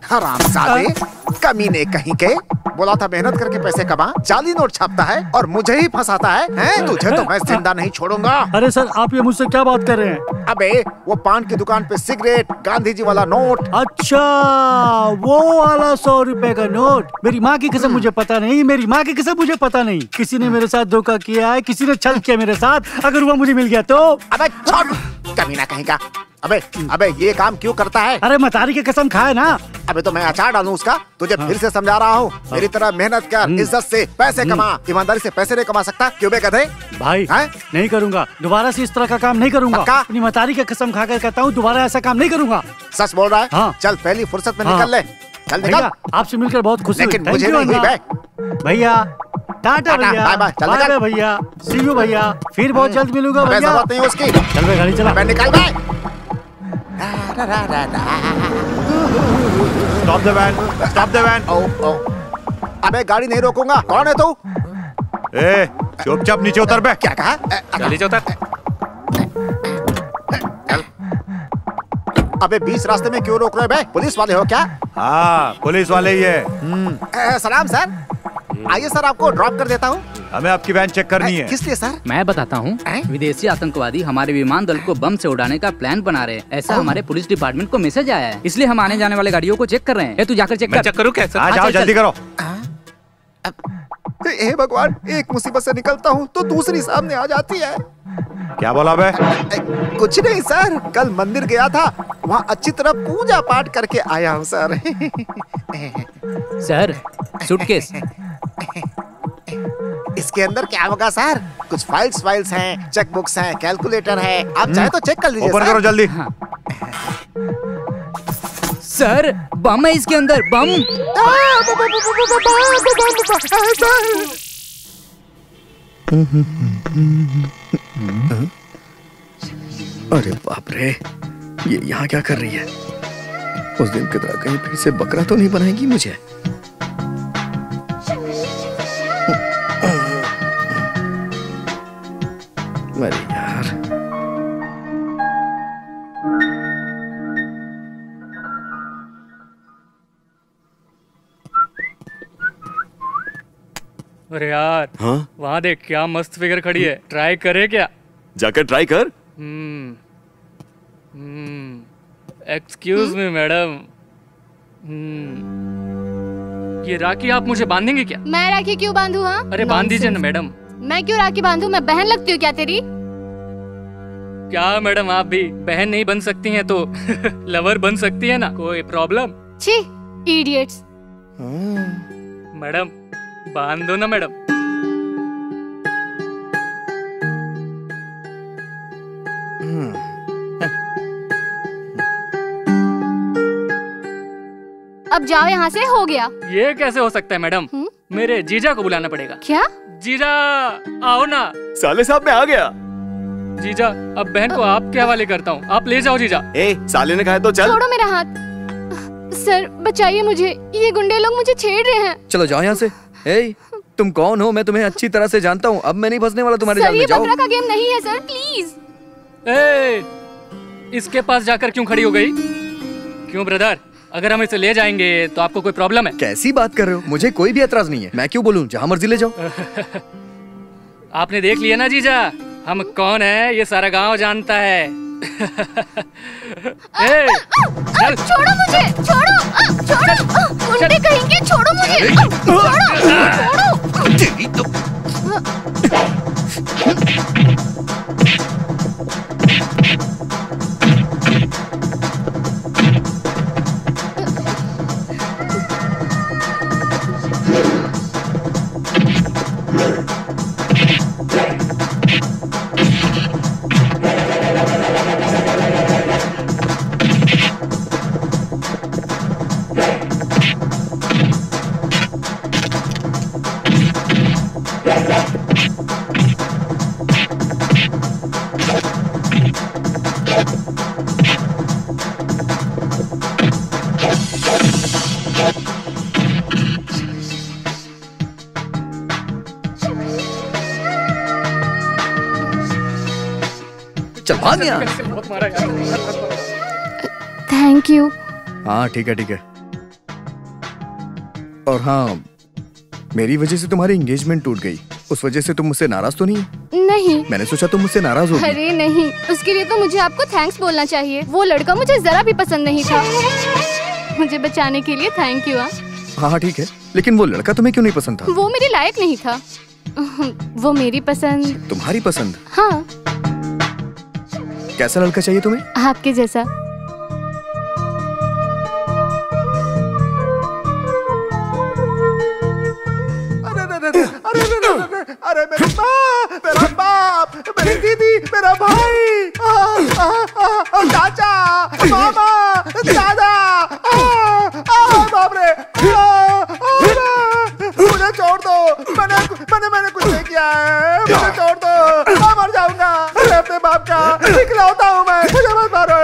हरामजादे, कमीने कहीं के। बोला था मेहनत करके पैसे कमा, जाली नोट छापता है और मुझे ही फंसाता है? तुझे तो मैं जिंदा नहीं छोड़ूंगा। अरे सर, आप ये मुझसे क्या बात कर रहे हैं? अबे वो पान की दुकान पे सिगरेट, गांधी जी वाला नोट। अच्छा, वो वाला 100 रुपए का नोट। मेरी माँ की कसम मुझे पता नहीं, मेरी माँ की कसम मुझे पता नहीं। किसी ने मेरे साथ धोखा किया है, किसी ने छल किया मेरे साथ। अगर वो मुझे मिल गया तो। अबे छोड़, कमीना कहीं का। अबे ये काम क्यों करता है? अरे मतारी की कसम खाए ना। अबे तो मैं अचार डालूं उसका? तुझे फिर से समझा रहा हूँ, मेरी तरह मेहनत कर, इज्जत से पैसे कमा। ईमानदारी से पैसे नहीं कमा सकता? क्यों बे गधे? भाई नहीं करूँगा दोबारा से, इस तरह का काम नहीं करूँगा। अपनी मतारी की कसम खाकर कहता हूँ, दोबारा ऐसा काम नहीं करूँगा। सच बोल रहा है? हाँ। चल पहली फुर्सत में निकल ले। चल निकल। आपसे मिलकर बहुत खुशी हुई। लेकिन मुझे नहीं हुई बे। भैया टाटा भैया, बाय चल बाय भैया, सी यू भैया, फिर बहुत जल्द मिलूंगा भैया। जरूरत नहीं उसकी। चल भाई गाड़ी चला। निकल भाई। Stop the van, stop the van. अबे गाड़ी नहीं रोकूंगा। कौन है तू? ए, चुपचाप नीचे उतर बे। क्या कहा? नीचे उतर। अबे बीच रास्ते में क्यों रोक रहे बे? पुलिस वाले हो क्या? हाँ, पुलिस वाले ही है। सलाम सर। आइए सर, आपको ड्रॉप कर देता हूँ। हमें आपकी वैन चेक करनी है। किस लिए सर? मैं बताता हूँ। विदेशी आतंकवादी हमारे विमान दल को बम से उड़ाने का प्लान बना रहे हैं, ऐसा हमारे पुलिस डिपार्टमेंट को मैसेज आया है। इसलिए हम आने जाने वाले गाड़ियों को चेक कर रहे हैं। तू जाकर चेक कर। चेक करूँ क्या? जाओ जल्दी करो। हे भगवान, एक मुसीबत से निकलता हूँ तो दूसरी सामने आ जाती है। क्या बोला बे? कुछ नहीं सर, कल मंदिर गया था, वहाँ अच्छी तरह पूजा पाठ करके आया हूँ सर। Sir, suitcase. इसके अंदर क्या होगा सर? कुछ फाइल्स हैं, चेक बुक्स हैं, कैलकुलेटर है। आप चाहे तो चेक कर लीजिए। ओपन करो जल्दी। सर, बम है इसके अंदर, बम। अरे बाप रे, ये यहाँ क्या कर रही है? उस दिन की तरह कहीं फिर से बकरा तो नहीं बनाएगी मुझे? अरे यार, अरे यार, हाँ? वहाँ देख क्या मस्त फिगर खड़ी है। ट्राई करे क्या? जाकर ट्राई कर। एक्सक्यूज मी मैडम, ये राखी आप मुझे बांधेंगे क्या? मैं राखी क्यों बांधू? हाँ, अरे बांध दीजिए ना मैडम। मैं क्यों राखी बांधू? मैं बहन लगती हूँ क्या तेरी? क्या मैडम, आप भी बहन नहीं बन सकती हैं तो लवर बन सकती है ना? कोई प्रॉब्लम? छी, इडियट्स। मैडम बांध दो ना मैडम। अब जाओ यहाँ से, हो गया। ये कैसे हो सकता है मैडम? मेरे जीजा को बुलाना पड़ेगा। क्या? जीजा आओ ना। साले साहब मैं आ गया। जीजा, अब बहन को आपके हवाले करता हूँ, आप ले जाओ जीजा। ए, साले ने कहा तो चल। छोड़ो मेरा हाथ। सर बचाइए मुझे, ये गुंडे लोग मुझे छेड़ रहे हैं। चलो जाओ यहाँ से। ए, तुम कौन हो? मैं तुम्हें अच्छी तरह से जानता हूँ। अब मैं नहीं फंसने वाला तुम्हारे जाल में। जाओ। बकरा का गेम नहीं है सर, प्लीज। इसके पास जाकर क्यों खड़ी हो गई? क्यों ब्रदर, अगर हम इसे ले जाएंगे तो आपको कोई प्रॉब्लम है? कैसी बात कर रहे हो? मुझे कोई भी एतराज नहीं है। मैं क्यों बोलूं? जहाँ मर्जी ले जाओ। आपने देख लिया ना जीजा, हम कौन है ये सारा गांव जानता है। चल। छोड़ो मुझे, छोड़ो, छोड़ो, उल्टे कहेंगे, छोड़ो मुझे, छोड़ो, तेरी तो थैंक यू। हाँ ठीक है ठीक है। और हाँ, मेरी वजह से तुम्हारी एंगेजमेंट टूट गई, उस वजह से तुम मुझसे नाराज तो नहीं? नहीं। मैंने सोचा तुम मुझसे नाराज होगी। अरे नहीं, उसके लिए तो मुझे आपको थैंक्स बोलना चाहिए। वो लड़का मुझे जरा भी पसंद नहीं था। मुझे बचाने के लिए थैंक यू। हाँ ठीक है, लेकिन वो लड़का तुम्हें क्यों नहीं पसंद था? वो मेरे लायक नहीं था। वो मेरी पसंद। तुम्हारी पसंद? हाँ। कैसा लड़का चाहिए तुम्हें? आपके जैसा। अरे मेरी माँ, मेरा बाप, मेरी दीदी, मेरा भाई, चाचा, मामा, दादा, बाप रे, मुझे छोड़ दो। मैंने कुछ नहीं किया है, मुझे छोड़ दो। मैं मर जाऊंगा। मैं अपने बाप का इकलौता हूँ मैं, मुझे मत मारो।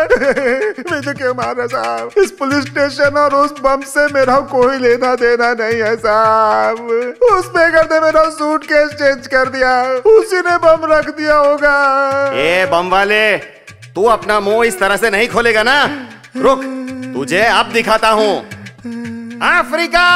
मुझे क्यों मार रहे साहब? इस पुलिस स्टेशन और उस बम से मेरा कोई लेना देना नहीं है साहब। उस बेगर ने मेरा सूटकेस चेंज कर दिया, उसी ने बम रख दिया होगा। ए बम वाले, तू अपना मुंह इस तरह से नहीं खोलेगा ना। रुक, तुझे अब दिखाता हूँ। अफ्रीका।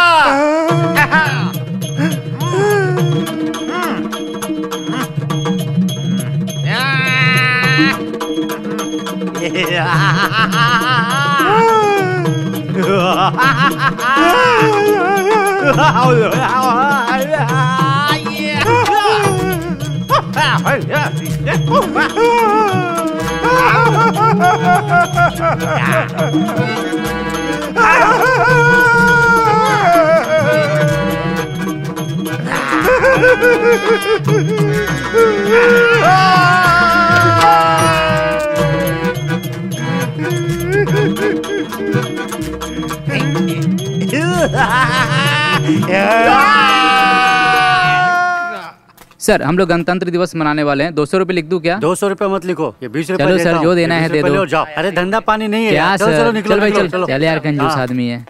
सर, हम लोग गणतंत्र दिवस मनाने वाले हैं। 200 रुपए लिख दूं क्या? 200 रुपए मत लिखो, ये 20 रुपए चलो देता सर, हूं। जो देना है दे दो। जाओ। अरे धंधा पानी नहीं है क्या चलो, सर? चलो, निकलो, चल भाई, निकलो, चल यार, कंजूस हाँ। आदमी है।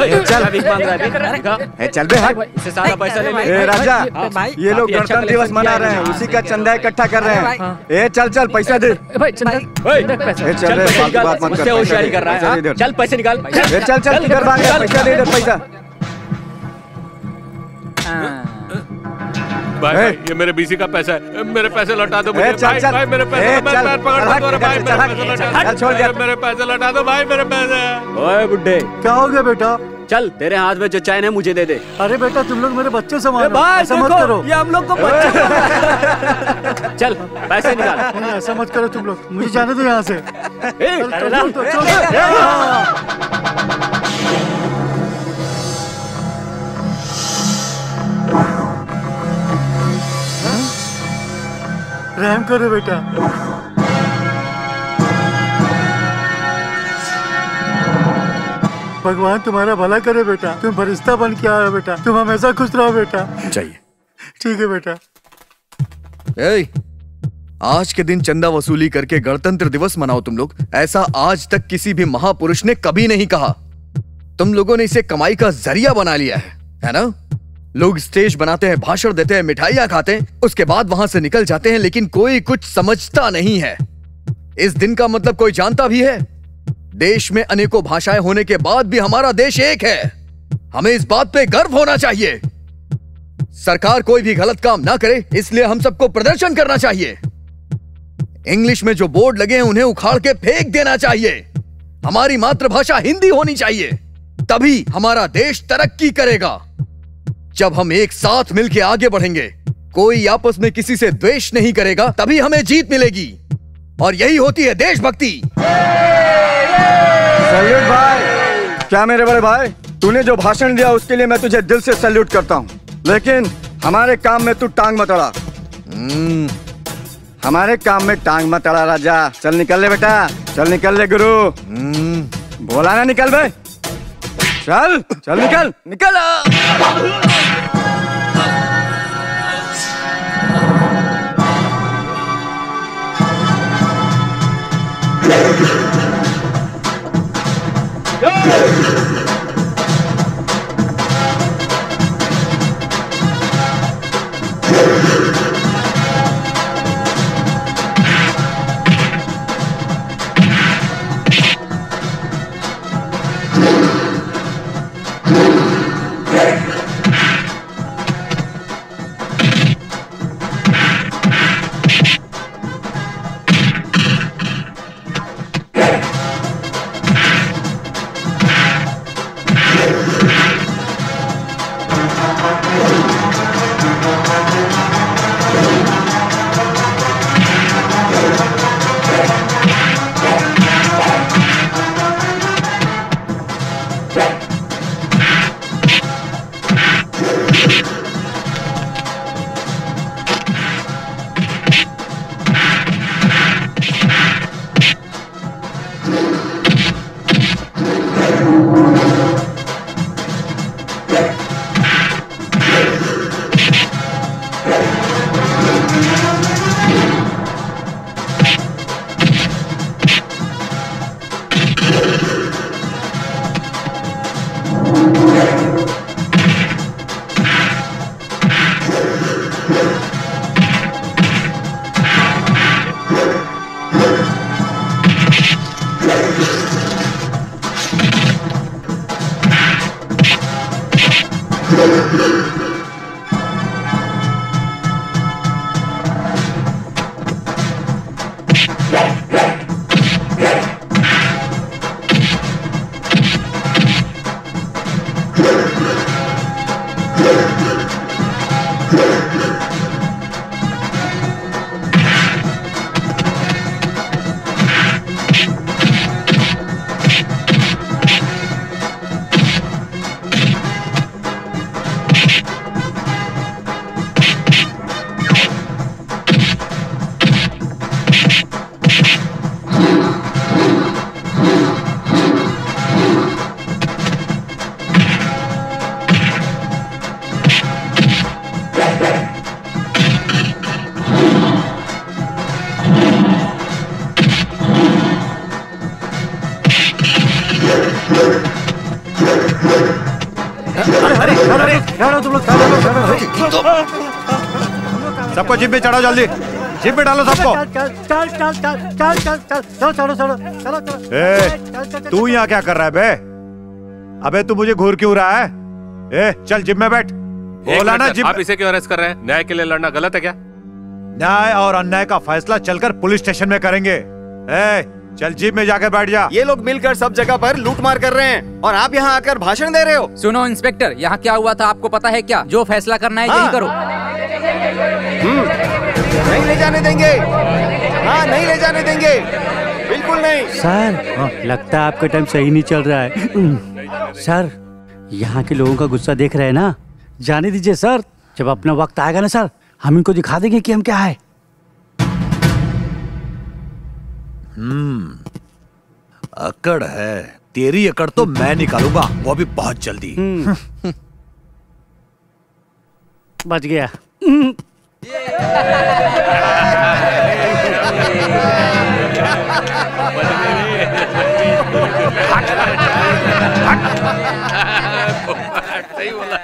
चल चल बे हट। इससे सारा पैसा ले ले। ए राजा, ये लोग गणतंत्र दिवस मना रहे हैं, उसी का चंदा इकट्ठा कर रहे हैं। ए चल चल पैसा दे। भाई चल बात मत कर। होशियारी कर रहा है। चल पैसे निकाल। चल चल किधर भाग रहा है? पैसा दे इधर पैसा। भाई ये मेरे बीसी का पैसा है, मेरे पैसे लौटा दो मुझे। चल, चल। भाई मेरे पैसे, मैं पैर पकड़ रहा हूं। भाई मेरे पैसे लौटा छोड़ दे। मेरे पैसे लौटा दो भाई, मेरे पैसे। ओए बुड्ढे, क्या हो गया बेटा? चल तेरे हाथ में जो चैन है मुझे दे दे। अरे बेटा तुम लोग मेरे बच्चे समान हो, भाई ऐसा मत देखो, करो। ये हम लोग को बच्चे। चल पैसे निकाल। नहीं, ऐसा मत करो तुम लोग, मुझे जाने दो यहाँ से। अरे रहम करो बेटा। भगवान तुम्हारा भला करे बेटा, तुम फरिश्ता बन के आए हो बेटा, तुम हमेशा खुश रहो बेटा। चाहिए। ठीक है बेटा। आज के दिन चंदा वसूली करके गणतंत्र दिवस मनाओ तुम लोग, ऐसा आज तक किसी भी महापुरुष ने कभी नहीं कहा। तुम लोगों ने इसे कमाई का जरिया बना लिया है ना? लोग स्टेज बनाते हैं, भाषण देते हैं, मिठाइयां खाते हैं, उसके बाद वहां से निकल जाते हैं, लेकिन कोई कुछ समझता नहीं है। इस दिन का मतलब कोई जानता भी है? देश में अनेकों भाषाएं होने के बाद भी हमारा देश एक है। हमें इस बात पे गर्व होना चाहिए। सरकार कोई भी गलत काम ना करे, इसलिए हम सबको प्रदर्शन करना चाहिए। इंग्लिश में जो बोर्ड लगे हैं उन्हें उखाड़ के फेंक देना चाहिए। हमारी मातृभाषा हिंदी होनी चाहिए, तभी हमारा देश तरक्की करेगा। जब हम एक साथ मिलकर आगे बढ़ेंगे, कोई आपस में किसी से द्वेष नहीं करेगा, तभी हमें जीत मिलेगी। और यही होती है देशभक्ति। सैल्यूट भाई। क्या मेरे बड़े भाई, तूने जो भाषण दिया उसके लिए मैं तुझे दिल से सैल्यूट करता हूँ, लेकिन हमारे काम में तू टांग मत अड़ा। हमारे काम में टांग मत अड़ा राजा। चल निकल ले बेटा, चल निकल ले गुरु। बोला ना निकल बे, चल चल निकल निकल। सबको जिप में चढ़ाओ, जल्दी जिप में डालो सबको। तू यहाँ क्या कर रहा है बे? अबे तू मुझे घूर क्यों रहा है? चल जिप में बैठ। बोला ना जिप। आप इसे क्यों अरेस्ट कर रहे हैं? न्याय के लिए लड़ना गलत है क्या? न्याय और अन्याय का फैसला चलकर पुलिस स्टेशन में करेंगे। चल जीप में जाकर बैठ जा। ये लोग मिलकर सब जगह पर लूट मार कर रहे हैं और आप यहाँ आकर भाषण दे रहे हो। सुनो इंस्पेक्टर, यहाँ क्या हुआ था आपको पता है क्या? जो फैसला करना है यही करो। नहीं ले जाने देंगे। हाँ, नहीं ले जाने देंगे, बिल्कुल नहीं। सर, लगता है आपका टाइम सही नहीं चल रहा है। सर, यहाँ के लोगों का गुस्सा देख रहे हैं ना, जाने दीजिए सर। जब अपना वक्त आएगा ना सर, हम इनको दिखा देंगे कि हम क्या है। अकड़ है तेरी, अकड़ तो मैं निकालूंगा, वो भी बहुत जल्दी। बच गया। सही बोला।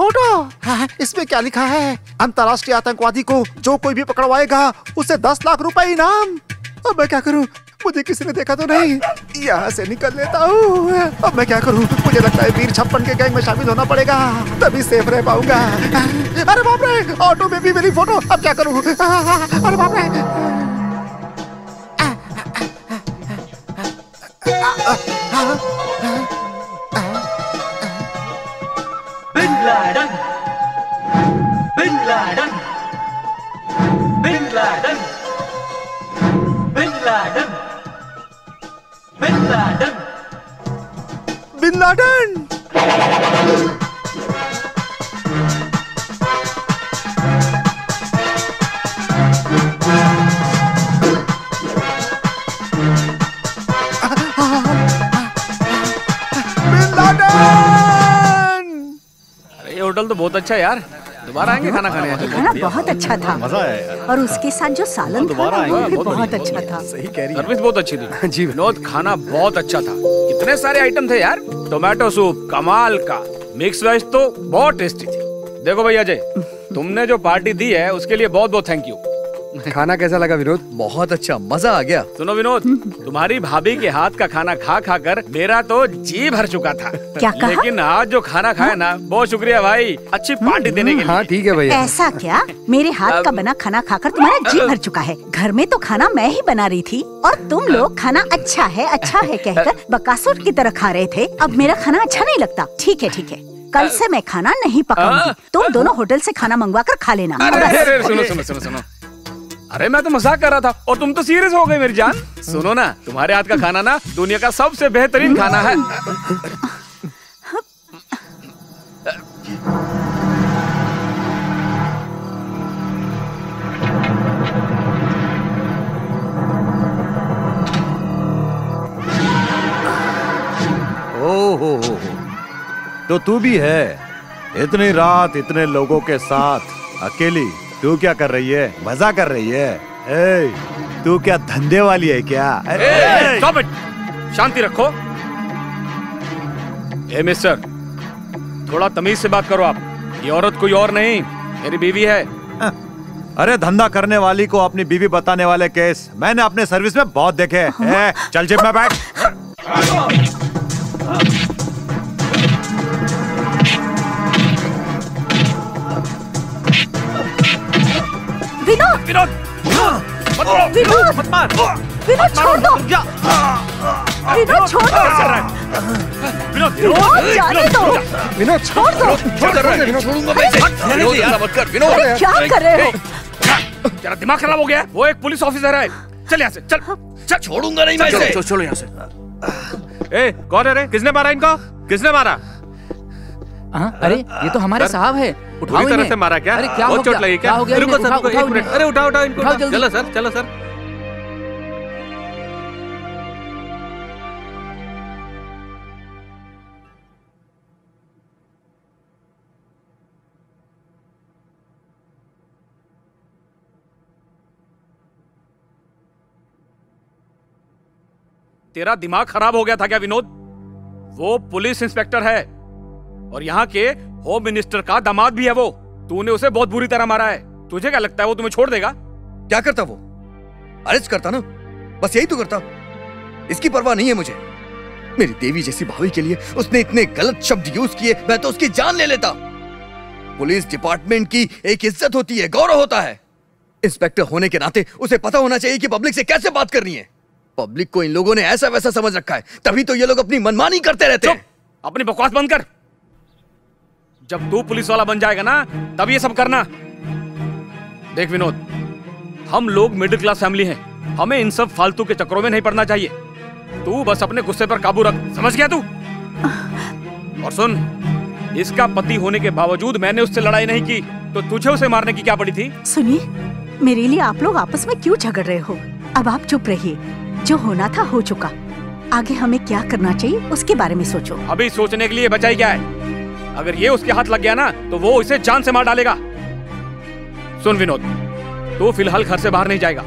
फोटो। हाँ, इसमें क्या लिखा है? अंतर्राष्ट्रीय आतंकवादी को जो कोई भी पकड़वाएगा उसे 10 लाख रुपए इनाम। अब मैं क्या करूं? मुझे किसी ने देखा तो नहीं? यहाँ से निकल लेता हूँ। अब मैं क्या करूँ? मुझे लगता है वीर छप्पन के गैंग में शामिल होना पड़ेगा, तभी सेफ रह पाऊंगा। अरे बाप रे, ऑटो में भी मेरी फोटो। अब क्या करूँ? अरे बाप रे। Bin Laden, bin Laden, bin Laden, bin Laden, bin Laden, bin Laden. ये होटल तो बहुत अच्छा है यार, दोबारा आएंगे खाना खाने। खाना बहुत अच्छा था, मजा आया और उसके साथ जो सालन था ना, वो भी बहुत अच्छा था। सही कह रही है। सर्विस बहुत अच्छी थी जी विनोद, खाना बहुत अच्छा था। कितने सारे आइटम थे यार, टोमेटो सूप कमाल का, मिक्स वेज तो बहुत टेस्टी थी। देखो भैया अजय, तुमने जो पार्टी दी है उसके लिए बहुत बहुत थैंक यू। खाना कैसा लगा विनोद? बहुत अच्छा, मजा आ गया। सुनो विनोद, तुम्हारी भाभी के हाथ का खाना खा खा कर मेरा तो जी भर चुका था। क्या कहा? लेकिन आज जो खाना खाया ना, बहुत शुक्रिया भाई, अच्छी पार्टी देने के लिए। हाँ ठीक है भैया। ऐसा क्या? मेरे हाथ का बना खाना खाकर तुम्हारा जी भर चुका है? घर में तो खाना मैं ही बना रही थी और तुम लोग खाना अच्छा है कहकर बकासुर की तरह खा रहे थे। अब मेरा खाना अच्छा नहीं लगता? ठीक है, कल से मैं खाना नहीं पकाऊंगी। तुम दोनों होटल से खाना मंगवा कर खा लेना। सुनो, अरे मैं तो मजाक कर रहा था और तुम तो सीरियस हो गए मेरी जान। सुनो ना, तुम्हारे हाथ का खाना ना दुनिया का सबसे बेहतरीन खाना है। ओहो, तो तू भी है? इतनी रात इतने लोगों के साथ अकेली तू क्या कर रही है? मजा कर रही है? ए, तू क्या धंधे वाली है क्या? स्टॉप इट, शांति रखो। ए मिस्टर, थोड़ा तमीज से बात करो आप। ये औरत कोई और नहीं, मेरी बीवी है। अरे धंधा करने वाली को अपनी बीवी बताने वाले केस मैंने अपने सर्विस में बहुत देखे। चल जिप में बैठ। विनोद, विनोद, मत मार। विनोद छोड़ दो। विनोद छोड़ दो। विनोद जाने दो। विनोद छोड़ दो। छोड़ूंगा मैं इसे। यार मत कर विनोद। क्या कर रहे हो? तेरा दिमाग खराब हो गया है? वो एक पुलिस ऑफिसर है। चल यहाँ से, चल। छोड़ूंगा नहीं मैं इसे। चलो यहाँ से। ए, कौन है रे? किसने मारा इनको? किसने मारा? अरे ये तो हमारे साहब है, उठाओ पूरी तरह इन्हें। से मारा क्या? अरे क्या बहुत चोट लगी क्या? हो गया? रुको सर, रुको, उठाओ एक मिनट। अरे उठाओ इनको। जल्दी। चलो सर। तेरा दिमाग खराब हो गया था क्या विनोद? वो पुलिस इंस्पेक्टर है और यहाँ के होम मिनिस्टर का दामाद भी है वो। तूने उसे बहुत बुरी तरह मारा है। तुझे क्या लगता है वो तुम्हें छोड़ देगा? क्या करता वो? अरेस्ट करता ना, बस यही तो करता। इसकी परवाह नहीं है मुझे। मेरी देवी जैसी भाभी के लिए उसने इतने गलत शब्द यूज किए, मैं तो उसकी जान ले लेता। पुलिस डिपार्टमेंट की एक इज्जत होती है, गौरव होता है। इंस्पेक्टर होने के नाते उसे पता होना चाहिए कि पब्लिक से कैसे बात करनी है। पब्लिक को इन लोगों ने ऐसा वैसा समझ रखा है, तभी तो ये लोग अपनी मनमानी करते रहते हैं। अपनी बकवास बंद कर। जब तू पुलिस वाला बन जाएगा ना, तब ये सब करना। देख विनोद, हम लोग मिडिल क्लास फैमिली हैं, हमें इन सब फालतू के चक्करों में नहीं पड़ना चाहिए। तू बस अपने गुस्से पर काबू रख, समझ गया तू? और सुन, इसका पति होने के बावजूद मैंने उससे लड़ाई नहीं की, तो तुझे उसे मारने की क्या पड़ी थी? सुनिए, मेरे लिए आप लोग आपस में क्यों झगड़ रहे हो? अब आप चुप रहिए। जो होना था हो चुका, आगे हमें क्या करना चाहिए उसके बारे में सोचो। अभी सोचने के लिए बचाई क्या है? अगर ये उसके हाथ लग गया ना, तो वो इसे जान से मार डालेगा। सुन विनोद, तू फिलहाल घर से बाहर नहीं जाएगा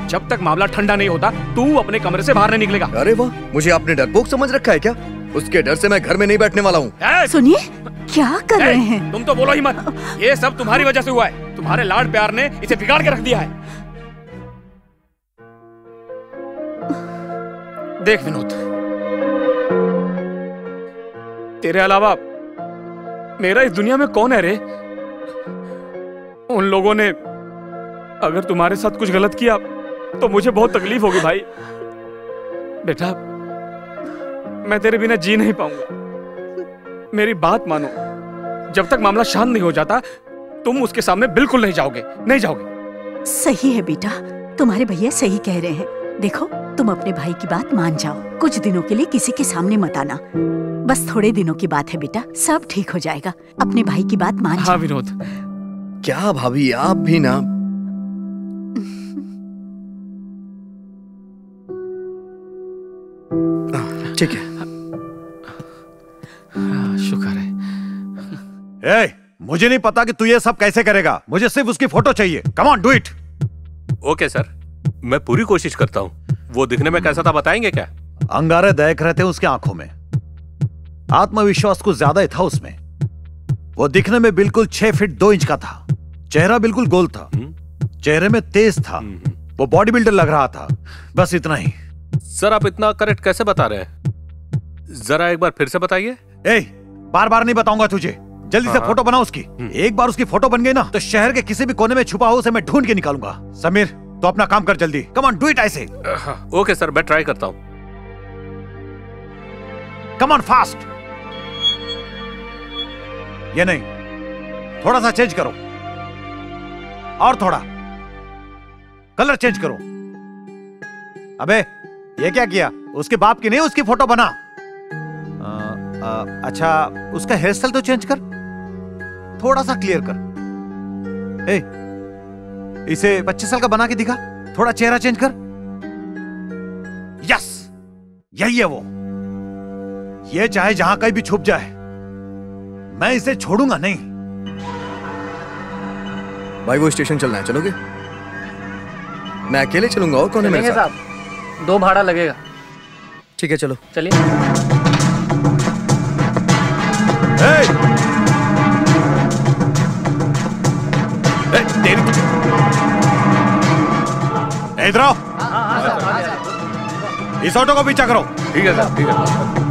जब तक मामला ठंडा नहीं होता। तू अपने कमरे से बाहर नहीं निकलेगा। अरे वाह, मुझे आपने डरपोक समझ रखा है क्या? उसके डर से मैं घर में नहीं बैठने वाला हूँ। सुनिए, क्या कर रहे हैं? तुम तो बोलो ही मत। ये सब तुम्हारी वजह से हुआ है। तुम्हारे लाड प्यार ने इसे बिगाड़ के रख दिया है। देख विनोद, तेरे अलावा मेरा इस दुनिया में कौन है रे? उन लोगों ने अगर तुम्हारे साथ कुछ गलत किया तो मुझे बहुत तकलीफ होगी भाई। बेटा, मैं तेरे बिना जी नहीं पाऊंगा। मेरी बात मानो, जब तक मामला शांत नहीं हो जाता तुम उसके सामने बिल्कुल नहीं जाओगे, नहीं जाओगे। सही है बेटा, तुम्हारे भैया सही कह रहे हैं। देखो, तुम अपने भाई की बात मान जाओ। कुछ दिनों के लिए किसी के सामने मत आना। बस थोड़े दिनों की बात है बेटा, सब ठीक हो जाएगा। अपने भाई की बात मान जाओ। हाँ विनोद। क्या भाभी, आप भी ना। ठीक है। शुक्र है। मुझे नहीं पता कि तू ये सब कैसे करेगा। मुझे सिर्फ उसकी फोटो चाहिए। Come on, do it. Okay sir, मैं पूरी कोशिश करता हूँ। वो दिखने में कैसा था बताएंगे क्या? अंगारे दहक रहे थे उसके आंखों में। आत्मविश्वास कुछ ज्यादा ही था उसमें। वो दिखने में बिल्कुल 6 फीट 2 इंच का था। चेहरा बिल्कुल गोल था। चेहरे में तेज था। वो बॉडी बिल्डर लग रहा था। बस इतना ही। सर, आप इतना करेक्ट कैसे बता रहे हैं? जरा एक बार फिर से बताइए। बार बार नहीं बताऊंगा तुझे। जल्दी से फोटो बना उसकी। एक बार उसकी फोटो बन गई ना तो शहर के किसी भी कोने में छुपा हो उसे मैं ढूंढ के निकालूंगा। समीर, तो अपना काम कर जल्दी। कम ऑन, डू इट ऐसे। ओके सर, मैं ट्राई करता हूँ। Come on, fast. ये नहीं, थोड़ा सा चेंज करो और थोड़ा कलर चेंज करो। अबे, ये क्या किया? उसके बाप की नहीं, उसकी फोटो बना। अच्छा, उसका हेयर स्टाइल तो चेंज कर, थोड़ा सा क्लियर कर। इसे 25 साल का बना के दिखा। थोड़ा चेहरा चेंज कर। यस, यही है वो। ये चाहे जहां कहीं भी छुप जाए, मैं इसे छोड़ूंगा नहीं। भाई, वो स्टेशन चलना है, चलोगे? मैं अकेले चलूंगा, और कौन है मेरे साथ? 2 भाड़ा लगेगा। ठीक है, चलो। चलिए। इधर आओ। इस ऑटो को पीछा करो। ठीक है सर, ठीक है।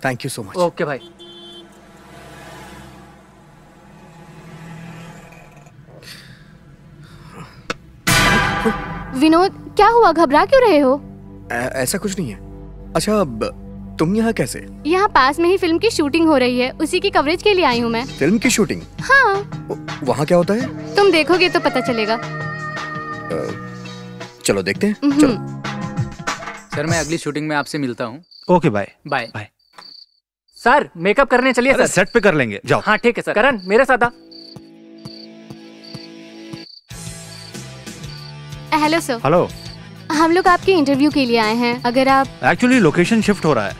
Thank you so much. Okay भाई। विनोद, क्या हुआ? घबरा क्यों रहे हो? ऐसा कुछ नहीं है। अच्छा, अब तुम यहाँ कैसे? यहाँ पास में ही फिल्म की शूटिंग हो रही है, उसी की कवरेज के लिए आई हूँ मैं। फिल्म की शूटिंग? हाँ। वहाँ क्या होता है? तुम देखोगे तो पता चलेगा। चलो देखते हैं। चलो। सर, मैं अगली शूटिंग में आपसे मिलता हूँ। Okay, bye. Bye bye. Sir, makeup करने चलिए। सर, सेट पे कर लेंगे, जाओ। हाँ ठीक है सर। करण, मेरे साथ आ। Hello sir. हेलो। हम लोग आपके इंटरव्यू के लिए आए हैं। अगर आप एक्चुअली लोकेशन शिफ्ट हो रहा है,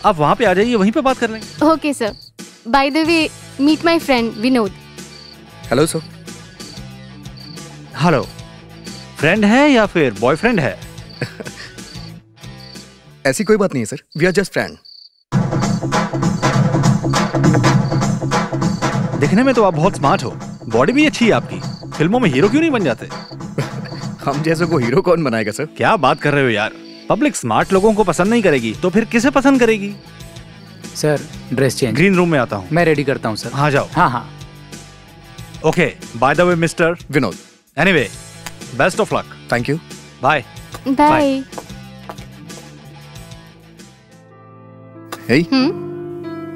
आप वहाँ पे आ जाइए, वहीं पे बात कर लेंगे। Okay sir. By the way, meet my friend Vinod. Hello sir. Hello. Friend है या फिर बॉयफ्रेंड है? ऐसी कोई बात नहीं है sir, we are just friend. दिखने में तो आप बहुत स्मार्ट हो, बॉडी भी अच्छी है आपकी, फिल्मों में हीरो क्यों नहीं बन जाते? हम जैसे को हीरो कौन बनाएगा सर? क्या बात कर रहे हो यार, पब्लिक स्मार्ट लोगों को पसंद नहीं करेगी तो फिर किसे पसंद करेगी? Sir dress change. Green room में आता हूँ। मैं रेडी करता हूँ सर। हाँ जाओ। हाँ हाँ। Okay, by the way mister Vinod. Anyway, best of luck. Thank you. Bye. Bye. Hey,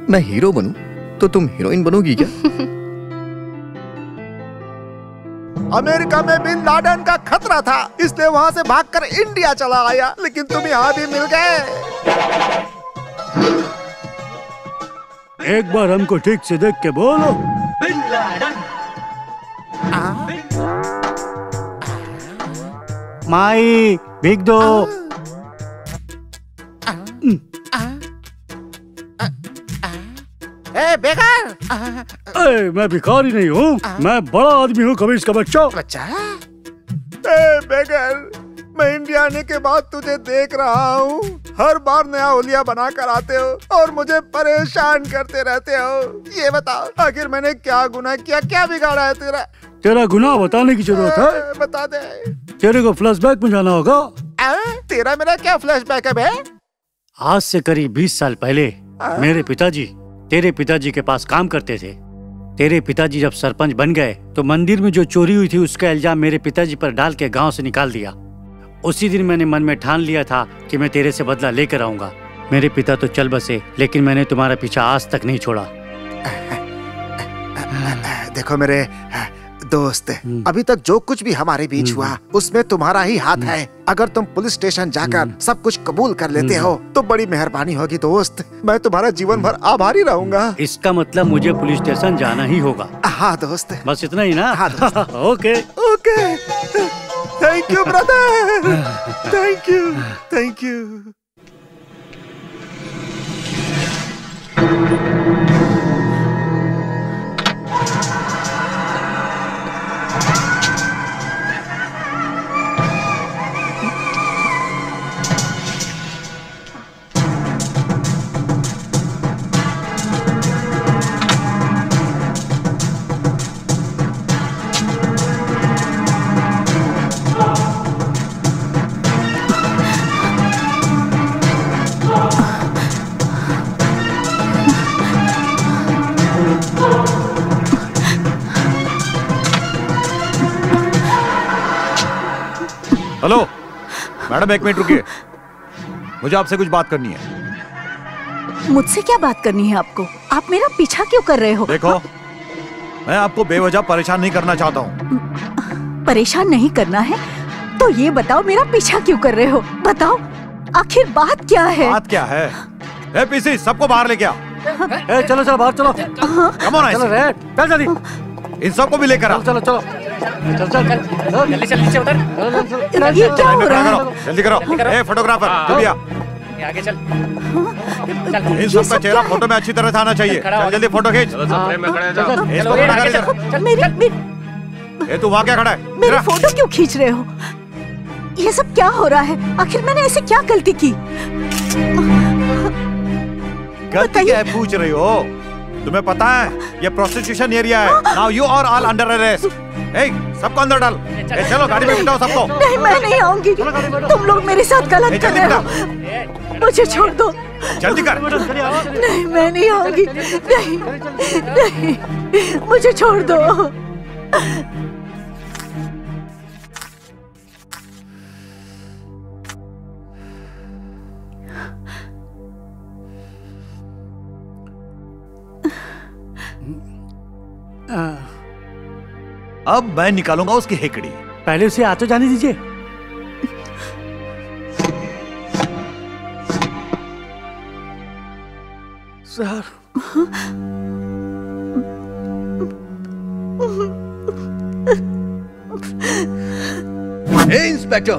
मैं हीरो बनूं तो तुम हीरोइन बनोगी क्या? अमेरिका में बिन लादेन का खतरा था, इसलिए वहाँ से भागकर इंडिया चला आया, लेकिन तुम यहाँ भी मिल गए। एक बार हमको ठीक से देख के बोलो। Bin Laden. माई भीग दो। ए बेकार। मैं भिखारी नहीं हूँ, मैं बड़ा आदमी हूँ, कभी इसका बच्चा। ए बेकार, मैं इंडिया आने के बाद तुझे देख रहा हूँ, हर बार नया होलिया बना कर आते हो और मुझे परेशान करते रहते हो। ये बताओ, आखिर मैंने क्या गुनाह किया, क्या बिगाड़ा है तेरा? तेरा गुनाह बताने की जरूरत है? बता दे। तेरे को फ्लैशबैक में जाना होगा। तेरा मेरा क्या फ्लैशबैक है बे? आज से करीब 20 साल पहले मेरे पिताजी तेरे पिताजी के पास काम करते थे। तेरे पिताजी जब सरपंच बन गए तो मंदिर में जो चोरी हुई थी उसका इल्जाम मेरे पिताजी पर डाल के गांव से निकाल दिया। उसी दिन मैंने मन में ठान लिया था कि मैं तेरे से बदला लेकर आऊंगा। मेरे पिता तो चल बसे, लेकिन मैंने तुम्हारा पीछा आज तक नहीं छोड़ा। देखो मेरे दोस्त, अभी तक जो कुछ भी हमारे बीच हुआ उसमें तुम्हारा ही हाथ है। अगर तुम पुलिस स्टेशन जाकर सब कुछ कबूल कर लेते हो तो बड़ी मेहरबानी होगी दोस्त। मैं तुम्हारा जीवन भर आभारी रहूंगा। इसका मतलब मुझे पुलिस स्टेशन जाना ही होगा। हाँ दोस्त। बस इतना ही ना? हाँ दोस्त। Okay okay, thank you brother, thank you, thank you. Hello madam, एक मिनट रुकिए, मुझे आपसे कुछ बात करनी है। मुझसे क्या बात करनी है आपको? आप मेरा पीछा क्यों कर रहे हो? देखो, मैं आपको बेवजह परेशान नहीं करना चाहता हूँ। परेशान नहीं करना है तो ये बताओ मेरा पीछा क्यों कर रहे हो? बताओ आखिर बात क्या है? बात क्या है? ए पीसी, सबको बाहर लेके आओ। चलो चलो बाहर चलो। कम ऑन, चलो रे, चल जल्दी। इन सबको भी लेकर आओ। चलो चलो चल चल जल्दी चल, नीचे उतर। ये क्या हो रहा है? जल्दी करो। ए फोटोग्राफर, जल्दी आ। आगे चल। इन सबका चेहरा फोटो में अच्छी तरह से आना चाहिए। चल जल्दी फोटो खींच। इसको खड़ा कर इधर। ए तू वहाँ क्या खड़ा है? मेरी फोटो क्यों खींच रहे हो? ये सब क्या हो रहा है? आखिर मैंने ऐसे क्या गलती की? गलती क्या है पूछ रही हो? तुम्हें पता है ये प्रोस्टिट्यूशन एरिया है। Now you are all under arrest. ए सबको अंदर डाल। ए चलो गाड़ी में बिठाओ सबको। नहीं, मैं नहीं आऊंगी। तुम लोग मेरे साथ गलत कर रहे हो। मुझे छोड़ दो। जल्दी कर। नहीं, मैं नहीं आऊंगी। नहीं, नहीं, मुझे छोड़ दो। अब मैं निकालूंगा उसकी हेकड़ी। पहले उसे आ तो जाने दीजिए। सर, हे इंस्पेक्टर,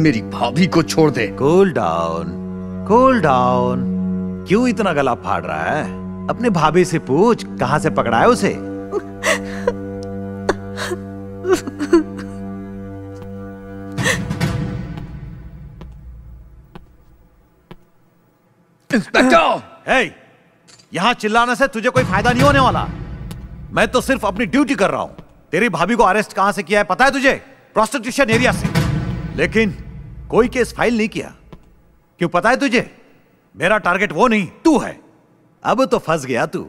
मेरी भाभी को छोड़ दे। Cool down, cool down. क्यों इतना गला फाड़ रहा है? अपने भाभी से पूछ कहां से पकड़ा है उसे। इंस्पेक्टर, यहाँ चिल्लाने से तुझे कोई फायदा नहीं होने वाला। मैं तो सिर्फ अपनी ड्यूटी कर रहा हूँ। तेरी भाभी को अरेस्ट कहां से किया है पता है तुझे? प्रोस्टिट्यूशन एरिया से। लेकिन कोई केस फाइल नहीं किया। क्यों पता है तुझे? मेरा टारगेट वो नहीं, तू है। अब तो फंस गया तू।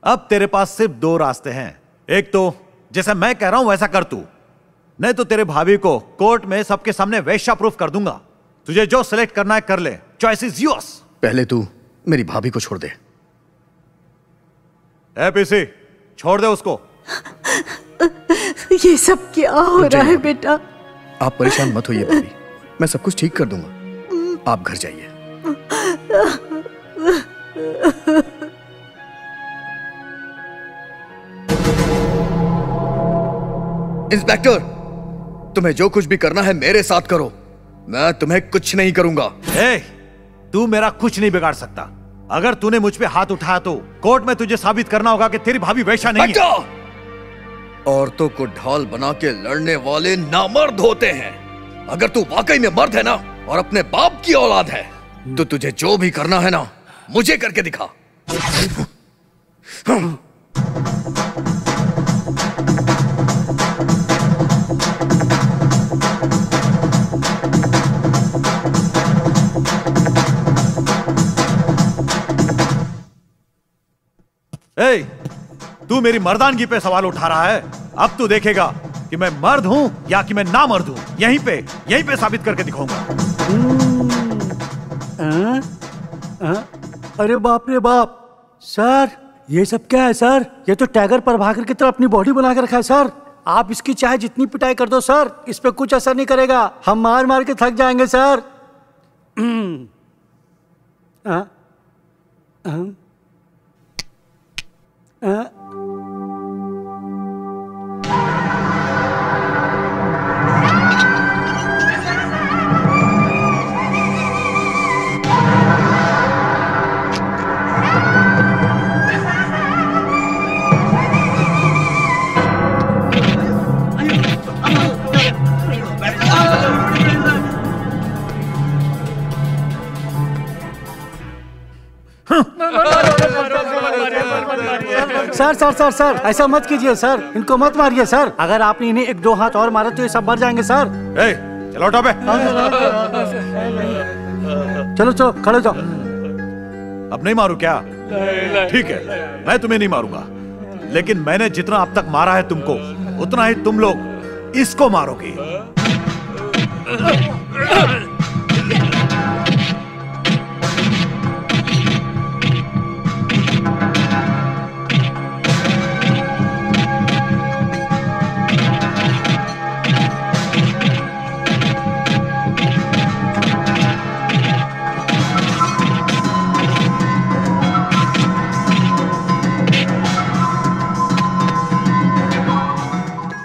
अब तेरे पास सिर्फ दो रास्ते हैं। एक तो जैसा मैं कह रहा हूं वैसा कर तू, नहीं तो तेरे भाभी को कोर्ट में सबके सामने वेश्या प्रूफ कर दूंगा। तुझे जो सिलेक्ट करना है कर ले, चॉइस इज योर्स। पहले तू मेरी भाभी को छोड़ दे। पीसी, छोड़ दे उसको। ये सब क्या हो रहा है बेटा? आप परेशान मत होइए भाभी, मैं सब कुछ ठीक कर दूंगा। आप घर जाइए। इंस्पेक्टर, तुम्हें जो कुछ भी करना है मेरे साथ करो, मैं तुम्हें कुछ नहीं करूंगा। तू मेरा कुछ नहीं बिगाड़ सकता। अगर तूने मुझ पे हाथ उठाया तो कोर्ट में तुझे साबित करना होगा कि तेरी भाभी वैसा नहीं है। औरतों को ढाल बना के लड़ने वाले नामर्द होते हैं। अगर तू वाकई में मर्द है ना और अपने बाप की औलाद है तो तुझे जो भी करना है ना मुझे करके दिखा। तू मेरी मर्दानगी पे सवाल उठा रहा है। अब तू देखेगा कि मैं मर्द हूं या कि मैं ना मर्द हूं। यहीं पे साबित करके दिखाऊंगा। अरे बाप रे बाप सर, ये सब क्या है सर? ये तो टाइगर प्रभाकर की तरह अपनी बॉडी बना के रखा है सर। आप इसकी चाहे जितनी पिटाई कर दो सर, इस पे कुछ असर नहीं करेगा। हम मार मार के थक जाएंगे sir. Sir sir sir sir, ऐसा मत कीजिए सर, इनको मत मारिए सर। अगर आपने इन्हें एक दो हाथ और मारा तो ये सब मर जाएंगे सर। चलो उठो बे। चलो चलो खड़े जाओ। अब नहीं मारू क्या? ठीक है, मैं तुम्हें नहीं मारूंगा, लेकिन मैंने जितना अब तक मारा है तुमको, उतना ही तुम लोग इसको मारोगे।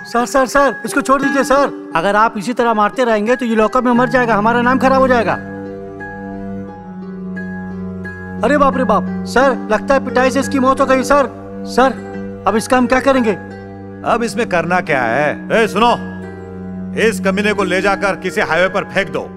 सर सर सर, इसको छोड़ दीजिए सर। अगर आप इसी तरह मारते रहेंगे तो ये लॉकअप में मर जाएगा, हमारा नाम खराब हो जाएगा। अरे बाप रे बाप सर, लगता है पिटाई से इसकी मौत हो गई सर। सर अब इसका हम क्या करेंगे? अब इसमें करना क्या है? सुनो, इस कमीने को ले जाकर किसी हाईवे पर फेंक दो।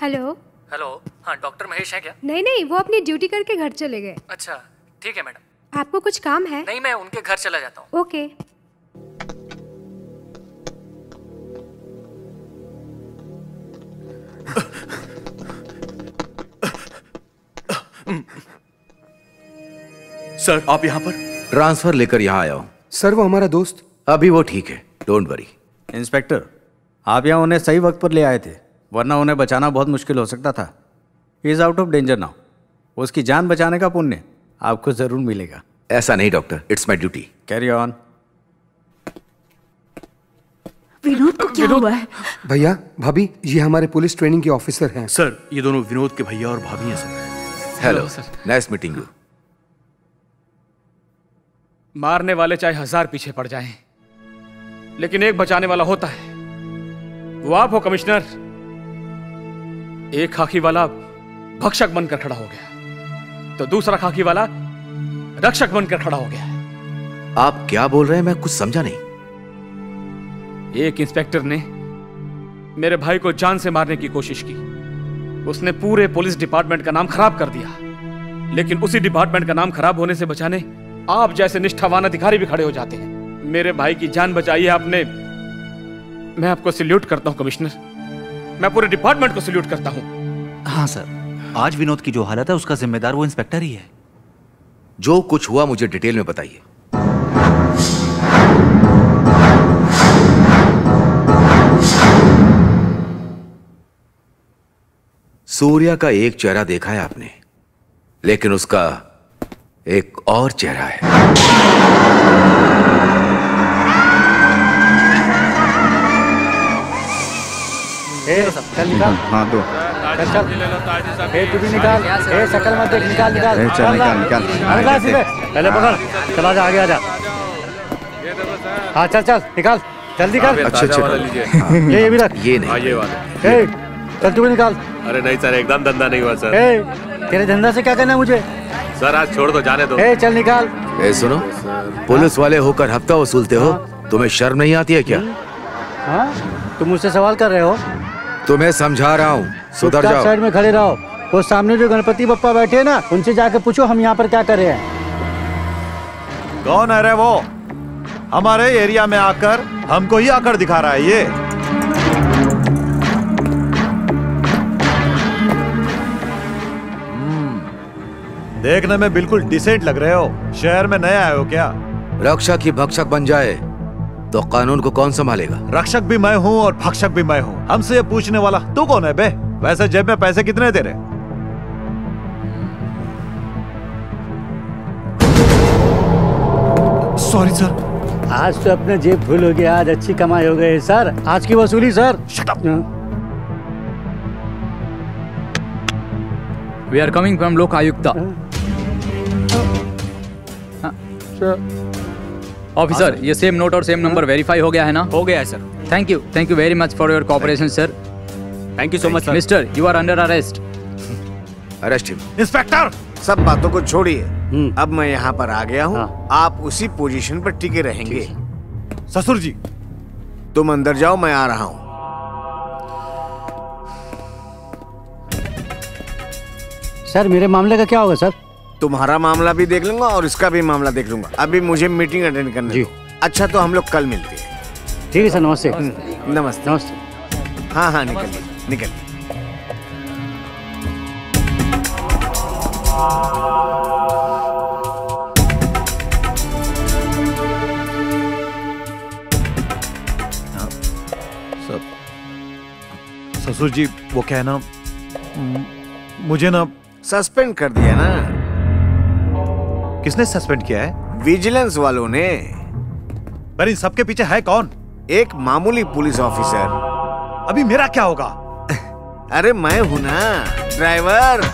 हेलो हेलो, हाँ, डॉक्टर महेश है क्या? नहीं नहीं, वो अपनी ड्यूटी करके घर चले गए। अच्छा, ठीक है मैडम। आपको कुछ काम है? नहीं, मैं उनके घर चला जाता हूँ। ओके। सर, आप यहाँ पर? ट्रांसफर लेकर यहाँ आया हूँ। सर, वो हमारा दोस्त। अभी वो ठीक है, डोंट वरी। इंस्पेक्टर, आप यहाँ उन्हें सही वक्त पर ले आए थे, वरना उन्हें बचाना बहुत मुश्किल हो सकता था। He is out of danger now. उसकी जान बचाने का पुण्य आपको जरूर मिलेगा। ऐसा नहीं doctor, it's my duty. Carry on. Vinod को क्या हुआ है? भैया, भाभी, ये हमारे पुलिस ट्रेनिंग के ऑफिसर हैं। सर, ये दोनों विनोद के भैया और भाभी हैं sir. Hello, nice meeting you. मारने वाले चाहे 1000 पीछे पड़ जाएं, लेकिन एक बचाने वाला होता है, वो आप हो कमिश्नर। एक खाकी वाला भक्षक बनकर खड़ा हो गया, तो दूसरा खाकी वाला रक्षक बनकर खड़ा हो गया। आप क्या बोल रहे हैं? मैं कुछ समझा नहीं। एक इंस्पेक्टर ने मेरे भाई को जान से मारने की कोशिश की। उसने पूरे पुलिस डिपार्टमेंट का नाम खराब कर दिया, लेकिन उसी डिपार्टमेंट का नाम खराब होने से बचाने आप जैसे निष्ठावान अधिकारी भी खड़े हो जाते हैं। मेरे भाई की जान बचाई है आपने। मैं आपको सैल्यूट करता हूं कमिश्नर। मैं पूरे डिपार्टमेंट को सैल्यूट करता हूं। हाँ सर, आज विनोद की जो हालत है उसका जिम्मेदार वो इंस्पेक्टर ही है। जो कुछ हुआ मुझे डिटेल में बताइए। सूर्या का एक चेहरा देखा है आपने, लेकिन उसका एक और चेहरा है। चल निकाल। हाँ, दो। चल तू भी निकाल। शकल मत देख, निकाल निकाल। चल निकाल। पहले पकड़, चला जा, आगे आ जा। हाँ चल निकाल, जल्दी कर। अच्छा ये भी रख। ये नहीं, ये वाला। चल तू भी निकाल। अरे नहीं सर, एकदम धंधा नहीं हुआ सर। तेरे धंधा से क्या करना है मुझे? सर आज छोड़ दो, जाने दो। चल निकाल। सुनो, पुलिस वाले होकर हफ्ता वसूलते हो, तुम्हें शर्म नहीं आती है क्या? हाँ, तुम मुझसे सवाल कर रहे हो? तुम्हें समझा रहा हूँ, सुधर जाओ। साइड में खड़े रहो। वो सामने जो गणपति बप्पा बैठे हैं ना, उनसे जाके पूछो हम यहाँ पर क्या कर रहे हैं। कौन है रे वो? हमारे एरिया में आकर हमको ही आकर दिखा रहा है ये। देखने में बिल्कुल डिसेंट लग रहे हो। शहर में नए आए हो क्या? रक्षक ही भक्षक बन जाए तो कानून को कौन संभालेगा? रक्षक भी मैं हूँ और भक्षक भी मैं हूँ। हमसे ये पूछने वाला तू कौन है बे? वैसे जेब में पैसे कितने तेरे? Sorry sir. आज तो अपने जेब फुल हो गया, आज अच्छी कमाई हो गई सर। आज की वसूली sir. Shut up. We are coming from Lok Ayukta. Officer, ये सेम नोट और सेम नंबर वेरीफाई हो गया है ना? हो गया है sir. Thank you very much for your cooperation sir. Thank you so much sir. Mister, you are under arrest. Arrest him. Inspector, सब बातों को छोड़िए। अब मैं यहाँ पर आ गया हूँ। आप उसी पोजीशन पर टिके रहेंगे। ससुर जी, तुम अंदर जाओ, मैं आ रहा हूँ। सर मेरे मामले का क्या होगा सर? तुम्हारा मामला भी देख लूंगा और इसका भी मामला देख लूंगा। अभी मुझे मीटिंग अटेंड करने दो। अच्छा तो हम लोग कल मिलते हैं। ठीक है सर, नमस्ते। नमस्ते। नमस्ते। हाँ निकलिए। ससुर जी, वो क्या है ना, मुझे ना सस्पेंड कर दिया ना। किसने सस्पेंड किया है? विजिलेंस वालों ने। पर इन सबके पीछे है कौन? एक मामूली पुलिस ऑफिसर। अभी मेरा क्या होगा? अरे मैं हूं ना ड्राइवर।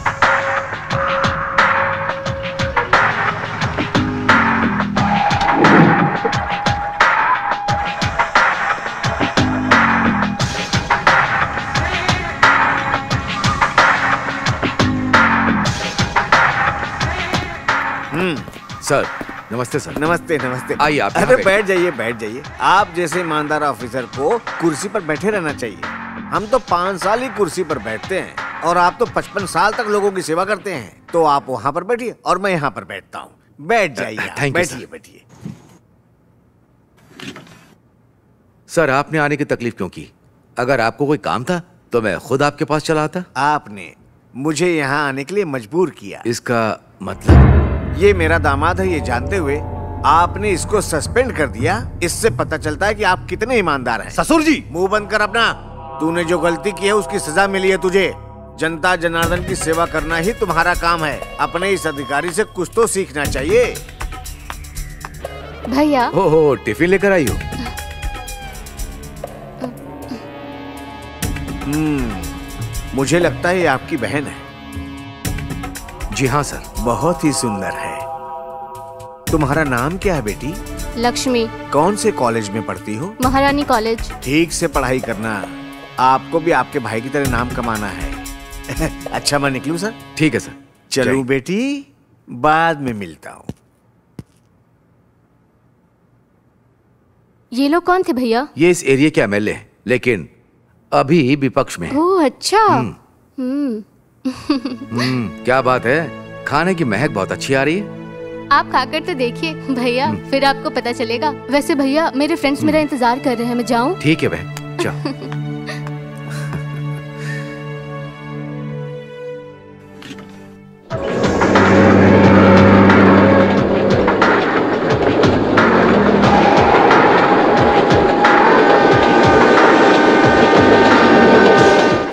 सर नमस्ते सर। नमस्ते। आइए आप। अरे बैठ जाइए। आप जैसे ईमानदार ऑफिसर को कुर्सी पर बैठे रहना चाहिए। हम तो 5 साल ही कुर्सी पर बैठते हैं। और आप तो 55 साल तक लोगों की सेवा करते हैं, तो आप वहाँ पर बैठिए और मैं यहाँ पर बैठता हूँ। बैठ जाइए, बैठिए बैठिए। सर, आपने आने की तकलीफ क्यों की? अगर आपको कोई काम था तो मैं खुद आपके पास चला आता। आपने मुझे यहाँ आने के लिए मजबूर किया। इसका मतलब? ये मेरा दामाद है, ये जानते हुए आपने इसको सस्पेंड कर दिया। इससे पता चलता है कि आप कितने ईमानदार हैं। ससुर जी, मुंह बंद कर अपना। तूने जो गलती की है उसकी सजा मिली है तुझे। जनता जनार्दन की सेवा करना ही तुम्हारा काम है। अपने इस अधिकारी से कुछ तो सीखना चाहिए। भैया। हो टिफिन लेकर आई हो? मुझे लगता है ये आपकी बहन है। जी हाँ सर। बहुत ही सुंदर है। तुम्हारा नाम क्या है बेटी? लक्ष्मी। कौन से कॉलेज में पढ़ती हो? महारानी कॉलेज। ठीक से पढ़ाई करना, आपको भी आपके भाई की तरह नाम कमाना है। अच्छा मैं निकलूं सर? ठीक है सर। चलूं बेटी, बाद में मिलता हूँ। ये लोग कौन थे भैया? ये इस एरिया के एमएलए हैं, लेकिन अभी विपक्ष में। ओह अच्छा। क्या बात है, खाने की महक बहुत अच्छी आ रही है। आप खाकर तो देखिए भैया, फिर आपको पता चलेगा। वैसे भैया मेरे फ्रेंड्स मेरा इंतजार कर रहे हैं, मैं जाऊं? ठीक है बहन, जाओ।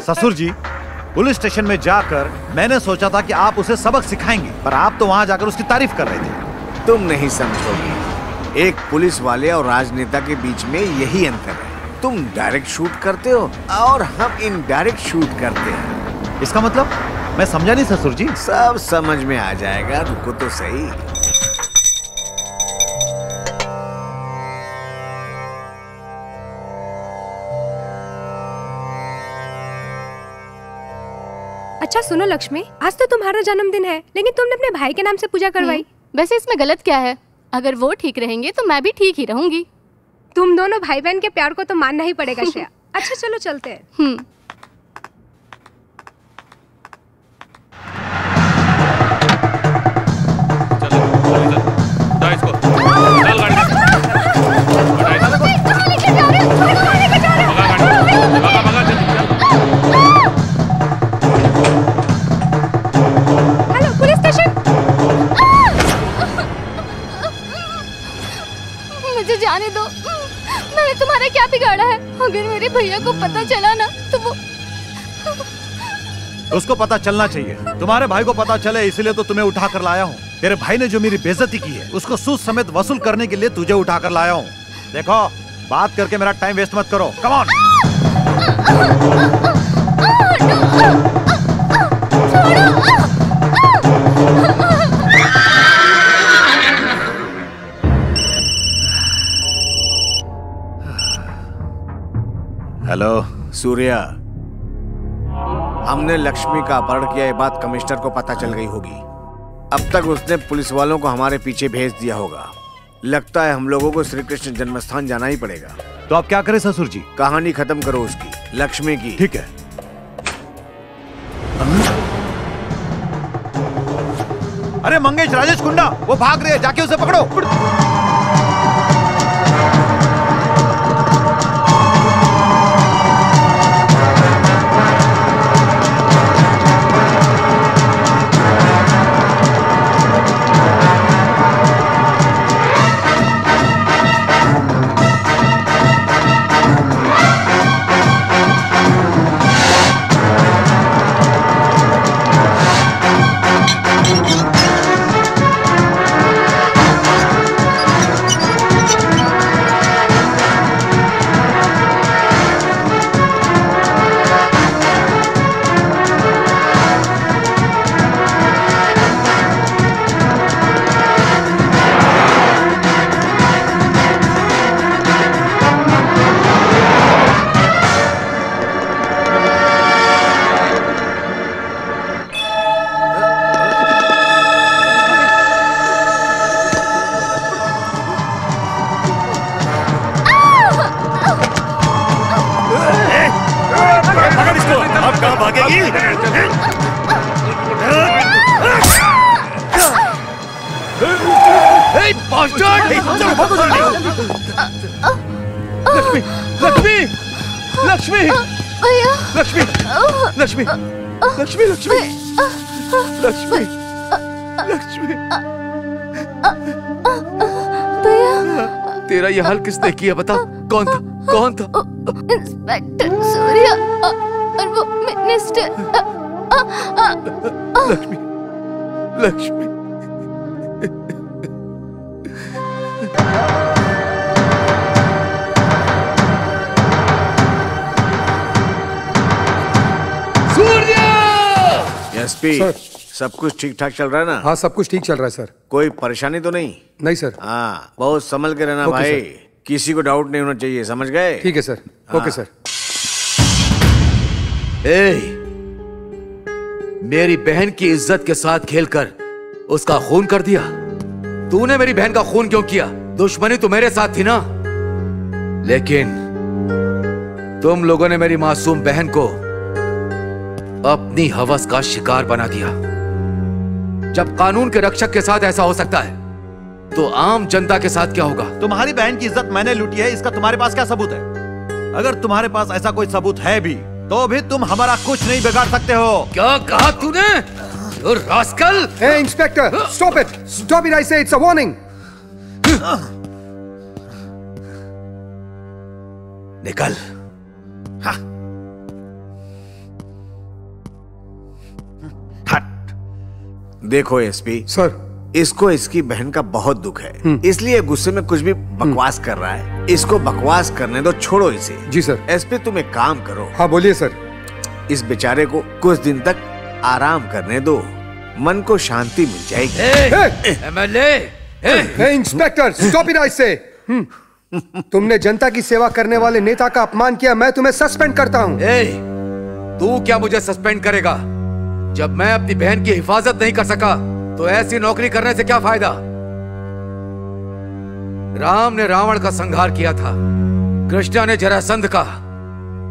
ससुर जी, पुलिस स्टेशन में जाकर मैंने सोचा था कि आप उसे सबक सिखाएंगे, पर आप तो वहां जाकर उसकी तारीफ कर रहे थे। तुम नहीं समझोगे, एक पुलिस वाले और राजनेता के बीच में यही अंतर है। तुम डायरेक्ट शूट करते हो और हम इनडायरेक्ट शूट करते हैं। इसका मतलब? मैं समझा नहीं ससुर जी। सब समझ में आ जाएगा, रुको तो सही। अच्छा सुनो लक्ष्मी, आज तो तुम्हारा जन्मदिन है, लेकिन तुमने अपने भाई के नाम से पूजा करवाई। वैसे इसमें गलत क्या है? अगर वो ठीक रहेंगे तो मैं भी ठीक ही रहूंगी। तुम दोनों भाई बहन के प्यार को तो मानना ही पड़ेगा श्रेया। अच्छा चलो चलते हैं। मुझे जाने दो, मैंने तुम्हारा क्या बिगाड़ा है? अगर मेरे भैया को पता चला ना तो वो उसको पता चलना चाहिए। तुम्हारे भाई को पता चले इसलिए तो तुम्हें उठा कर लाया हूँ। तेरे भाई ने जो मेरी बेइज्जती की है उसको सूद समेत वसूल करने के लिए तुझे उठा कर लाया हूँ। देखो, बात करके मेरा टाइम वेस्ट मत करो। Come on. हेलो सूर्या, हमने लक्ष्मी का अपहरण किया, ये बात कमिश्नर को पता चल गई होगी। अब तक उसने पुलिस वालों को हमारे पीछे भेज दिया होगा। लगता है हम लोगों को श्री कृष्ण जन्मस्थान जाना ही पड़ेगा। तो आप क्या करें ससुर जी? कहानी खत्म करो उसकी, लक्ष्मी की। ठीक है। अरे मंगेश, राजेश कुंडा, वो भाग रहे हैं, जाके उसे पकड़ो। लक्ष्मी लक्ष्मी भैया लक्ष्मी लक्ष्मी लक्ष्मी लक्ष्मी लक्ष्मी लक्ष्मी भैया तेरा ये हाल किसने किया बता? कौन था? कौन था? इंस्पेक्टर सूर्या और वो मिनिस्टर। लक्ष्मी लक्ष्मी एसपी, सब कुछ ठीक ठाक चल रहा है ना? हाँ, सब कुछ ठीक चल रहा है सर। कोई परेशानी तो नहीं? नहीं सर। हाँ, बहुत संभल के रहना ओके भाई। सर। किसी को डाउट नहीं होना चाहिए, समझ गए? ठीक है सर। Okay sir. मेरी बहन की इज्जत के साथ खेलकर उसका खून कर दिया। तूने मेरी बहन का खून क्यों किया? दुश्मनी तो मेरे साथ थी ना। लेकिन तुम लोगों ने मेरी मासूम बहन को अपनी हवस का शिकार बना दिया। जब कानून के रक्षक के साथ ऐसा हो सकता है तो आम जनता के साथ क्या होगा? तुम्हारी बहन की इज्जत मैंने लूटी है, इसका तुम्हारे पास क्या सबूत है? अगर तुम्हारे पास ऐसा कोई सबूत है भी तो भी तुम हमारा कुछ नहीं बिगाड़ सकते हो। क्या कहा तूने? Rascal! Hey, Inspector, stop it! Stop it! I say it's a warning. निकल। देखो एसपी सर, इसको इसकी बहन का बहुत दुख है, इसलिए गुस्से में कुछ भी बकवास कर रहा है। इसको बकवास करने दो, छोड़ो इसे। जी सर। एसपी तुम एक काम करो। हाँ बोलिए सर। इस बेचारे को कुछ दिन तक आराम करने दो, मन को शांति मिल जाएगी। MLA, inspector, stop it! I say तुमने जनता की सेवा करने वाले नेता का अपमान किया, मैं तुम्हें सस्पेंड करता हूँ। तू क्या मुझे सस्पेंड करेगा? जब मैं अपनी बहन की हिफाजत नहीं कर सका तो ऐसी नौकरी करने से क्या फायदा? राम ने रावण का संहार किया था, कृष्णा ने जरासंध का,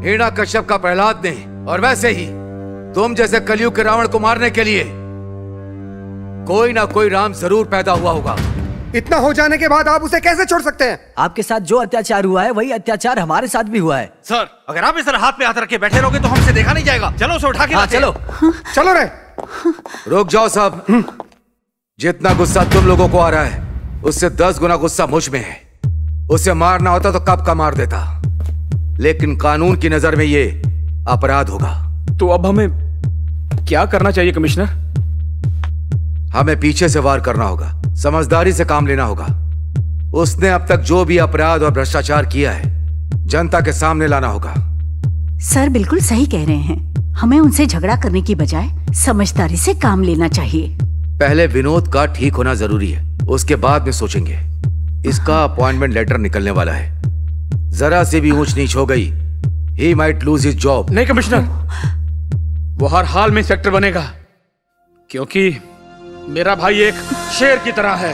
हिरण्यकश्यप का प्रहलाद ने, और वैसे ही तुम जैसे कलयुग के रावण को मारने के लिए कोई ना कोई राम जरूर पैदा हुआ होगा। इतना हो जाने के बाद आप उसे कैसे छोड़ सकते हैं? आपके साथ जो अत्याचार हुआ है वही अत्याचार हमारे साथ भी हुआ है। सर, अगर आप इस तरह हाथ पे हाथ रख के बैठे रहोगे तो हमसे देखा नहीं जाएगा। चलो उसे उठा के हाँ, चलो चलो रे। रुक जाओ साहब। जितना गुस्सा तुम लोगों को आ रहा है उससे 10 गुना गुस्सा मुझ में है। उसे मारना होता तो कब का मार देता, लेकिन कानून की नजर में ये अपराध होगा। तो अब हमें क्या करना चाहिए कमिश्नर? हमें पीछे से वार करना होगा, समझदारी से काम लेना होगा। उसने अब तक जो भी अपराध और भ्रष्टाचार किया है जनता के सामने लाना होगा। सर बिल्कुल सही कह रहे हैं, हमें उनसे झगड़ा करने की बजाय समझदारी से काम लेना चाहिए। पहले विनोद का ठीक होना जरूरी है, उसके बाद में सोचेंगे। इसका अपॉइंटमेंट लेटर निकलने वाला है, जरा से भी ऊंच नीच हो गई he might lose his job. नहीं कमिश्नर, वो हर हाल में इंस्पेक्टर बनेगा, क्योंकि मेरा भाई एक शेर की तरह है।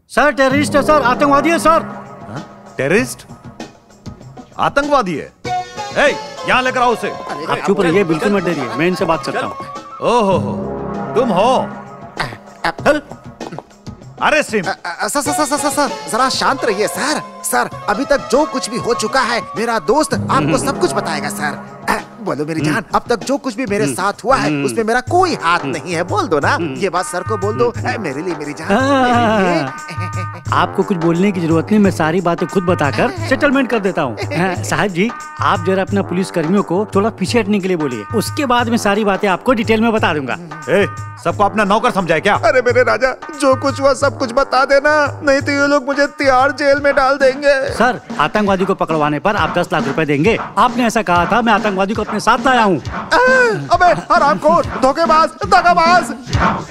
सर टेररिस्ट है सर, आतंकवादी है सर। टेररिस्ट? आतंकवादी है? यहाँ लेकर आओ उसे। आप चुप रहिए, बिल्कुल मत डरिए, मैं इनसे बात करता हूँ। ओहो, तुम हो? अरे सर जरा शांत रहिए सर। सर अभी तक जो कुछ भी हो चुका है मेरा दोस्त आपको सब कुछ बताएगा सर। बोलो मेरी जान, अब तक जो कुछ भी मेरे साथ हुआ है उसमें मेरा कोई हाथ नहीं है। बोल दो ना, ये बात सर को बोल दो। मेरे लिए मेरी जान, आपको कुछ बोलने की जरूरत नहीं, मैं सारी बातें खुद बताकर सेटलमेंट कर देता हूँ। साहब जी, आप जरा अपना पुलिस कर्मियों को थोड़ा पीछे हटने के लिए बोलिए, उसके बाद में सारी बातें आपको डिटेल में बता दूंगा। सबको अपना नौकर समझा है क्या? अरे मेरे राजा, जो कुछ हुआ सब कुछ बता देना, नहीं तो ये लोग मुझे तिहाड़ जेल में डाल देंगे। सर, आतंकवादी को पकड़वाने पर आप 10 लाख रुपए देंगे। आपने ऐसा कहा था, मैं आतंकवादी को अपने साथ लाया हूँ। अबे हरामखोर, धोखेबाज, दगाबाज,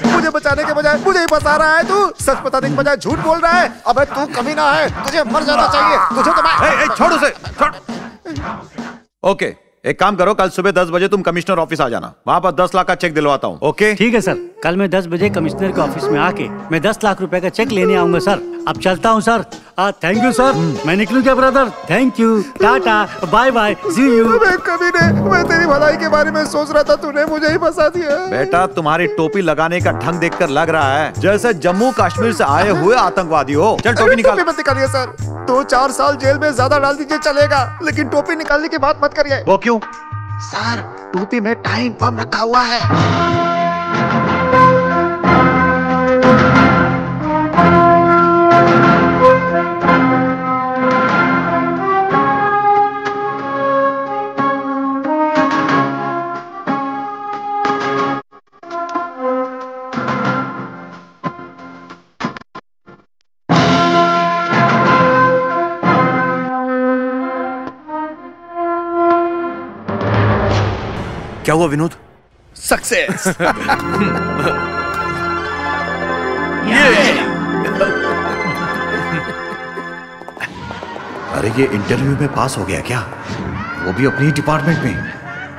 मुझे बचाने के बजाय मुझे ही फंसा रहा है तू। सच बताने के बजाय झूठ बोल रहा है। अबे तू कमीना है, तुझे मर जाना चाहिए। तुझे तो मैं छोड़ उसे, छोड़। ओके, एक काम करो, कल सुबह 10 बजे तुम कमिश्नर ऑफिस आ जाना, वहाँ पर 10 लाख का चेक दिलवाता हूँ। ओके ठीक है सर, कल मैं 10 बजे कमिश्नर के ऑफिस में आके मैं 10 लाख रुपए का चेक लेने आऊंगा सर। अब चलता हूँ सर, थैंक यू सर। मैं निकलूं क्या brother? Thank you, tata, bye bye, see you. कभी नहीं, मैं तेरी भलाई के बारे में सोच रहा था, तूने मुझे ही फंसा दिया। बेटा तुम्हारी टोपी लगाने का ढंग देखकर लग रहा है जैसे जम्मू कश्मीर से आए हुए आतंकवादी हो। चल टोपी निकाल। टोपी मत निकालिए सर, 2-4 साल जेल में ज्यादा डाल दीजिए चलेगा, लेकिन टोपी निकालने की बात मत करिए। वो क्यों? सर टोपी में टाइम बम रखा हुआ है। क्या हुआ विनोद? सक्सेस। अरे ये इंटरव्यू में पास हो गया क्या? वो भी अपनी डिपार्टमेंट में।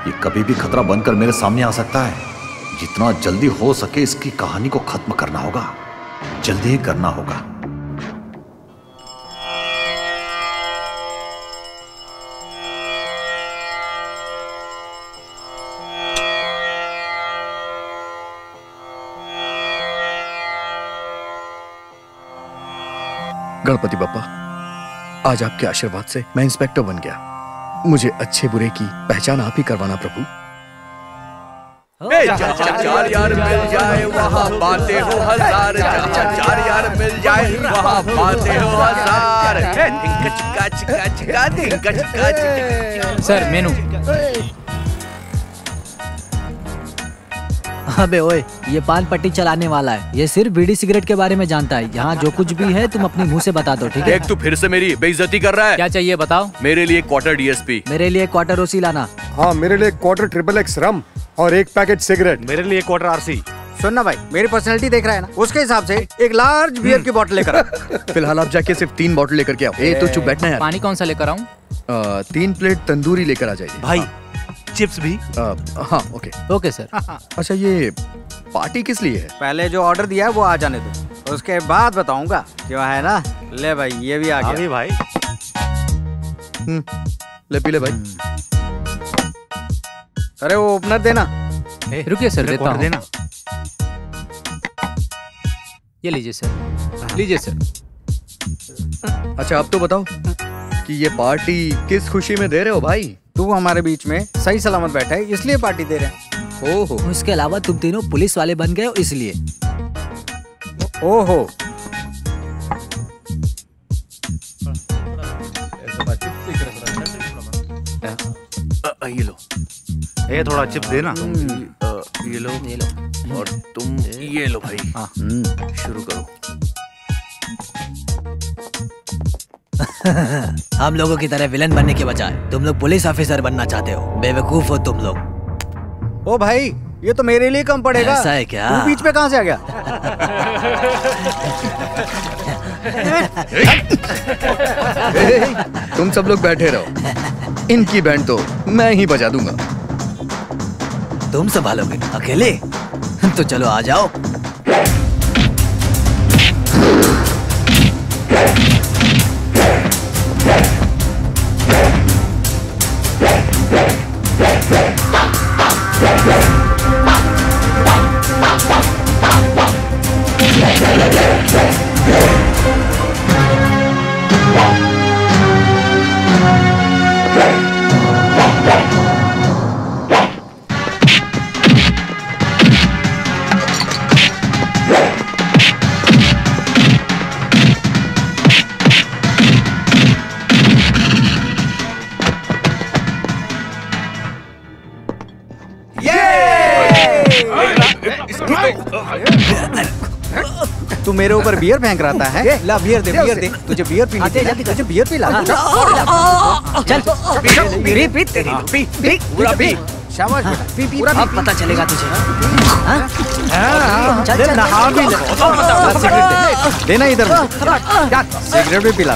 ये कभी भी खतरा बनकर मेरे सामने आ सकता है। जितना जल्दी हो सके इसकी कहानी को खत्म करना होगा, जल्दी ही करना होगा। गणपति बप्पा, आज आपके आशीर्वाद से मैं इंस्पेक्टर बन गया। मुझे अच्छे बुरे की पहचान आप ही करवाना प्रभु। चार यार मिल जाए वहाँ बातें हो हजार, चार यार मिल जाए वहाँ बातें हो हजार। सर मेनू। अबे ओए, ये पान पट्टी चलाने वाला है, ये सिर्फ बीड़ी सिगरेट के बारे में जानता है। यहाँ जो कुछ भी है तुम अपने मुंह से बता दो, ठीक है? देख तू फिर से मेरी बेइज्जती कर रहा है। क्या चाहिए बताओ? मेरे लिए क्वार्टर डीएसपी। मेरे लिए क्वार्टर ओसी लाना। हाँ, मेरे लिए क्वार्टर XXX रम और 1 पैकेट सिगरेट। मेरे लिए क्वार्टर आरसी। सुनना भाई, मेरी पर्सनैलिटी देख रहा है ना, उसके हिसाब से एक लार्ज बियर की बोतल लेकर। फिलहाल आप जाके सिर्फ 3 बॉटल लेकर के आओ। ए तो चुप बैठना है। पानी कौन सा लेकर आऊँ? 3 प्लेट तंदूरी लेकर आ जाइए भाई। चिप्स भी? हाँ ओके ओके सर। अच्छा ये पार्टी किस लिए है? पहले जो ऑर्डर दिया है वो आ जाने दो, उसके बाद बताऊंगा। जो है ना, ले भाई ये भी आ गया। अभी भाई। ले पी ले भाई। अरे वो ओपनर देना। रुकिए सर, देता हूँ। देना। ये लीजिए सर, लीजिए सर। अच्छा आप तो बताओ कि ये पार्टी किस खुशी में दे रहे हो भाई? तू हमारे बीच में सही सलामत बैठा है इसलिए पार्टी दे रहे हैं। ओहो, इसके अलावा तुम तीनों पुलिस वाले बन गए हो इसलिए। ओहो, ये लो। ये थोड़ा चिप्स देना। ये लो, ये लो। और तुम ये लो भाई। शुरू करो। हम लोगों की तरह विलन बनने के बजाय तुम लोग पुलिस ऑफिसर बनना चाहते हो। बेवकूफ हो तुम लोग। ओ भाई, ये तो मेरे लिए कम पड़ेगा। ऐसा है क्या? तू बीच में कहाँ से आ गया? तुम सब लोग बैठे रहो, इनकी बैंड तो मैं ही बजा दूंगा। तुम संभालोगे अकेले? तो चलो आ जाओ। तू मेरे ऊपर बियर फेंक रहा था है? ला बियर दे, बियर दे। तुझे बियर पीनी थी, तुझे बियर पिला। चल पी पी तेरी पी पी पूरा पी। शाबाश बेटा, पी पी। अब पता चलेगा तुझे। चल नहा भी ले। सिगरेट देना इधर। सिगरेट भी पिला।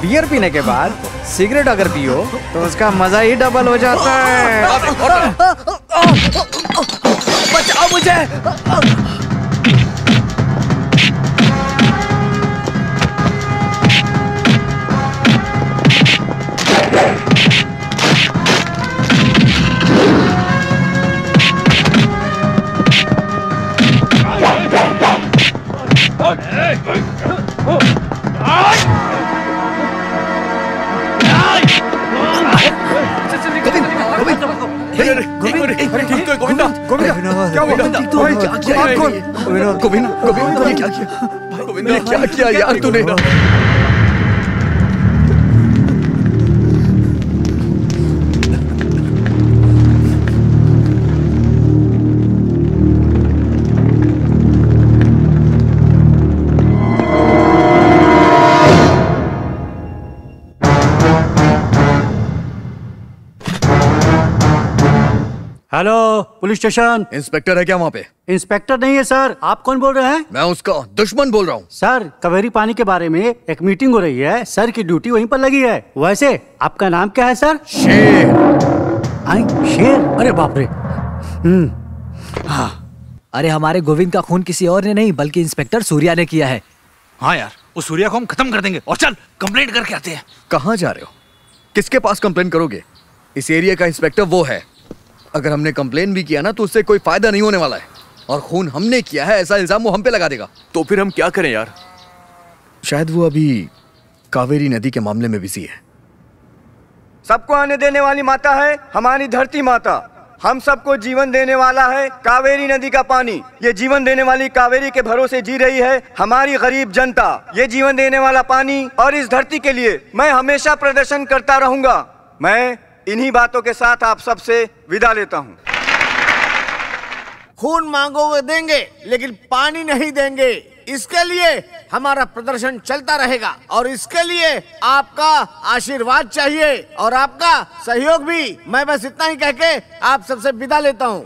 बियर पीने के बाद सिगरेट अगर पियो तो उसका मजा ही डबल हो जाता है। बचाओ मुझे। गोविंदा क्या हुआ? गोविंदा क्या किया? गोविंदा क्या किया यार तूने? Hello police station. इंस्पेक्टर है क्या वहाँ पे? इंस्पेक्टर नहीं है सर। आप कौन बोल रहे हैं? मैं उसका दुश्मन बोल रहा हूँ। सर कावेरी पानी के बारे में एक मीटिंग हो रही है, सर की ड्यूटी वहीं पर लगी है। वैसे आपका नाम क्या है सर? शेर। शेर? अरे बाप रे। अरे हमारे गोविंद का खून किसी और ने नहीं बल्कि इंस्पेक्टर सूर्या ने किया है। हाँ यार, उस सूर्या को हम खत्म कर देंगे। और चल कंप्लेंट करके आते हैं। कहाँ जा रहे हो? किसके पास कंप्लेंट करोगे? इस एरिया का इंस्पेक्टर वो है। अगर हमने कंप्लेन भी किया ना तो उससे कोई फायदा नहीं होने वाला है। और खून हमने किया है ऐसा इल्जाम वो हम पे लगा देगा। तो फिर हम क्या करें यार? शायद वो अभी कावेरी नदी के मामले में बिजी है। सबको आने देने वाली माता है हमारी धरती माता। हम सबको जीवन देने वाला है कावेरी नदी का पानी। ये जीवन देने वाली कावेरी के भरोसे जी रही है हमारी गरीब जनता। ये जीवन देने वाला पानी और इस धरती के लिए मैं हमेशा प्रदर्शन करता रहूंगा। मैं इन्हीं बातों के साथ आप सबसे विदा लेता हूँ। खून मांगोगे देंगे लेकिन पानी नहीं देंगे। इसके लिए हमारा प्रदर्शन चलता रहेगा और इसके लिए आपका आशीर्वाद चाहिए और आपका सहयोग भी। मैं बस इतना ही कह के आप सबसे विदा लेता हूँ।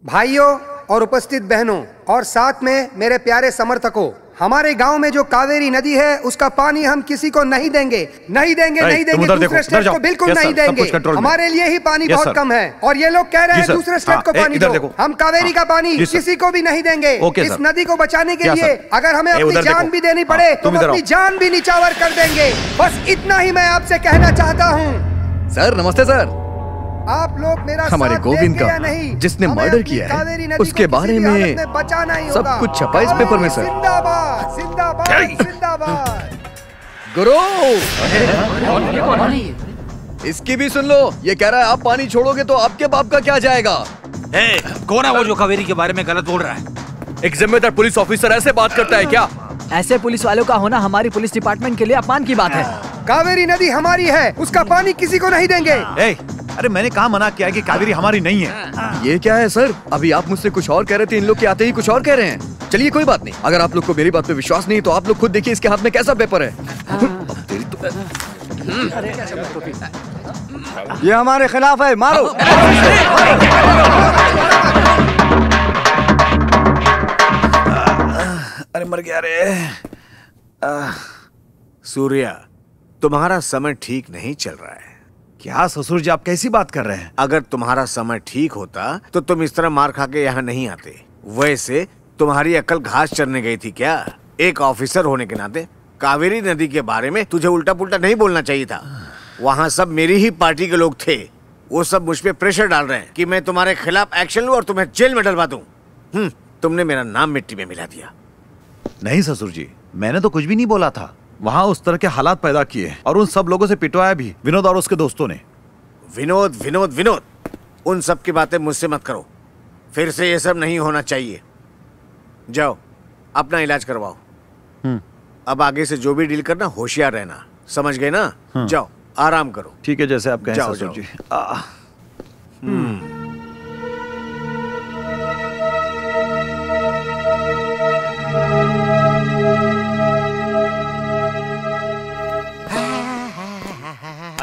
भाइयों और उपस्थित बहनों और साथ में मेरे प्यारे समर्थकों, हमारे गांव में जो कावेरी नदी है उसका पानी हम किसी को नहीं देंगे, नहीं देंगे, नहीं देंगे। दूसरे स्टेट को बिल्कुल नहीं देंगे। हमारे लिए ही पानी बहुत कम है और ये लोग कह रहे हैं दूसरे स्टेट को पानी दो। हम कावेरी का पानी किसी को भी नहीं देंगे। इस नदी को बचाने के लिए अगर हमें अपनी जान भी देनी पड़े तो अपनी जान भी निछावर कर देंगे। बस इतना ही मैं आपसे कहना चाहता हूँ। सर नमस्ते सर। आप लोग मेरा हमारे गोविंद का जिसने मर्डर किया है उसके बारे में सब कुछ छपा इस पेपर में सर। जिंदाबाद जिंदाबाद जिंदाबाद। गुरु इसकी भी सुन लो। ये कह रहा है आप पानी छोड़ोगे तो आपके बाप का क्या जाएगा? कौन है वो जो कावेरी के बारे में गलत बोल रहा है? एक जिम्मेदार पुलिस ऑफिसर ऐसे बात करता है क्या? ऐसे पुलिस वालों का होना हमारी पुलिस डिपार्टमेंट के लिए अपमान की बात है। कावेरी नदी हमारी है, उसका पानी किसी को नहीं देंगे। अरे मैंने कहा मना किया है कि कावेरी हमारी नहीं है। ये क्या है सर? अभी आप मुझसे कुछ और कह रहे थे, इन लोग के आते ही कुछ और कह रहे हैं। चलिए कोई बात नहीं। अगर आप लोग को मेरी बात पे विश्वास नहीं तो आप लोग खुद देखिए इसके हाथ में कैसा पेपर है। ये हमारे खिलाफ है, मारो। अरे मर गया रे। सूर्या तुम्हारा समय ठीक नहीं चल रहा है। क्या ससुर जी आप कैसी बात कर रहे हैं? अगर तुम्हारा समय ठीक होता तो तुम इस तरह मार खा के यहाँ नहीं आते। वैसे तुम्हारी अकल घास चरने गई थी क्या? एक ऑफिसर होने के नाते कावेरी नदी के बारे में तुझे उल्टा पुल्टा नहीं बोलना चाहिए था। वहाँ सब मेरी ही पार्टी के लोग थे। वो सब मुझ पे प्रेशर डाल रहे हैं कि मैं तुम्हारे खिलाफ एक्शन लूं और तुम्हें जेल में डलवा दूं। तुमने मेरा नाम मिट्टी में मिला दिया। नहीं ससुर जी, मैंने तो कुछ भी नहीं बोला था। वहाँ उस तरह के हालात पैदा किए और उन सब लोगों से पिटवाया भी, विनोद और उसके दोस्तों ने। विनोद विनोद विनोद, उन सब की बातें मुझसे मत करो। फिर से ये सब नहीं होना चाहिए। जाओ अपना इलाज करवाओ। अब आगे से जो भी डील करना होशियार रहना, समझ गए ना? जाओ आराम करो। ठीक है, जैसे आप कहें ससुर जी।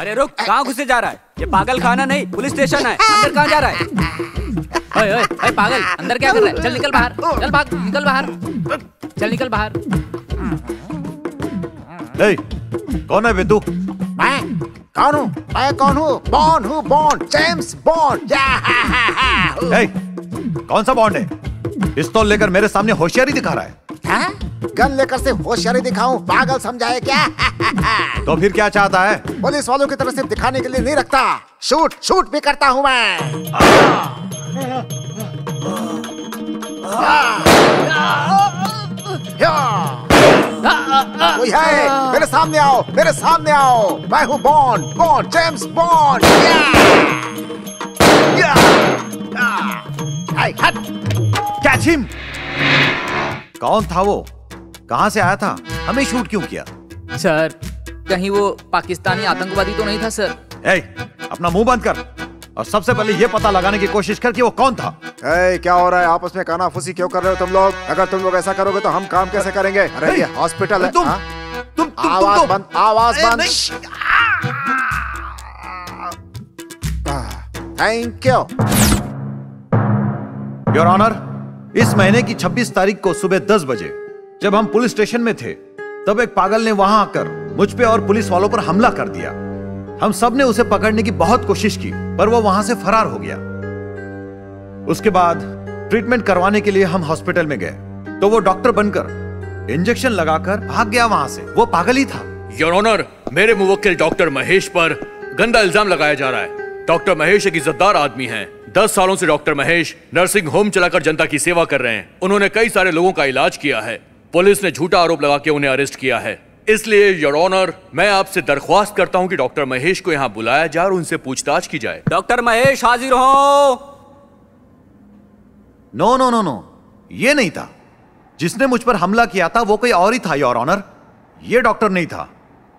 अरे रुक, कहाँ घुसे जा रहा है? ये पागल खाना नहीं, पुलिस स्टेशन है। अंदर कहाँ जा रहा है? ओए ओए ओए पागल, अंदर क्या कर रहा है? चल निकल बाहर, चल भाग, निकल बाहर, चल निकल बाहर। कौन है बेतू? मैं कौन हूँ? मैं कौन हूँ? बॉन्ड हूँ, बॉन्ड, जेम्स बॉन्ड। कौन सा बॉन्ड है? पिस्तौल लेकर मेरे सामने होशियारी दिखा रहा है। गन लेकर से होशियारी दिखाऊं? पागल समझा है क्या? तो फिर क्या चाहता है? पुलिस वालों की तरफ से दिखाने के लिए नहीं रखता, शूट शूट भी करता हूँ मैं। कोई है? मेरे सामने आओ, मेरे सामने आओ। मैं हूँ bond, bond, James bond. Catch him. कौन था वो? कहाँ से आया था? हमें शूट क्यों किया? सर कहीं वो पाकिस्तानी आतंकवादी तो नहीं था सर? अपना मुंह बंद कर और सबसे पहले ये पता लगाने की कोशिश कर कि वो कौन था। क्या हो रहा है? आपस में कानाफूसी क्यों कर रहे हो तुम लोग? अगर तुम लोग ऐसा करोगे तो हम काम कैसे करेंगे? अरे ये हॉस्पिटल है। तुम आवाज बंद, आवाज बंद। थैंक यू योर ऑनर, इस महीने की 26 तारीख को सुबह 10 बजे जब हम पुलिस स्टेशन में थे, तब एक पागल ने वहां आकर मुझ पे और पुलिस वालों पर हमला कर दिया। हम सब ने उसे पकड़ने की बहुत कोशिश की, पर वो वहां से फरार हो गया। उसके बाद ट्रीटमेंट करवाने के लिए हम हॉस्पिटल में गए तो वो डॉक्टर बनकर इंजेक्शन लगाकर भाग गया वहां से। वो पागल ही था। योर ऑनर, मेरे मुवक्किल डॉक्टर महेश पर गंदा इल्जाम लगाया जा रहा है। डॉक्टर महेश एक इज्जतदार आदमी हैं। 10 सालों से डॉक्टर महेश नर्सिंग होम चलाकर जनता की सेवा कर रहे हैं। उन्होंने कई सारे लोगों का इलाज किया है। पुलिस ने झूठा आरोप लगा के उन्हें अरेस्ट किया है। इसलिए योर ऑनर, मैं आपसे दरख्वास्त करता हूं कि डॉक्टर महेश को यहां बुलाया जाए और उनसे पूछताछ की जाए। डॉक्टर महेश हाजिर हो। नो नो नो नो, ये नहीं था। जिसने मुझ पर हमला किया था वो कोई और ही था योर ऑनर। ये डॉक्टर नहीं था।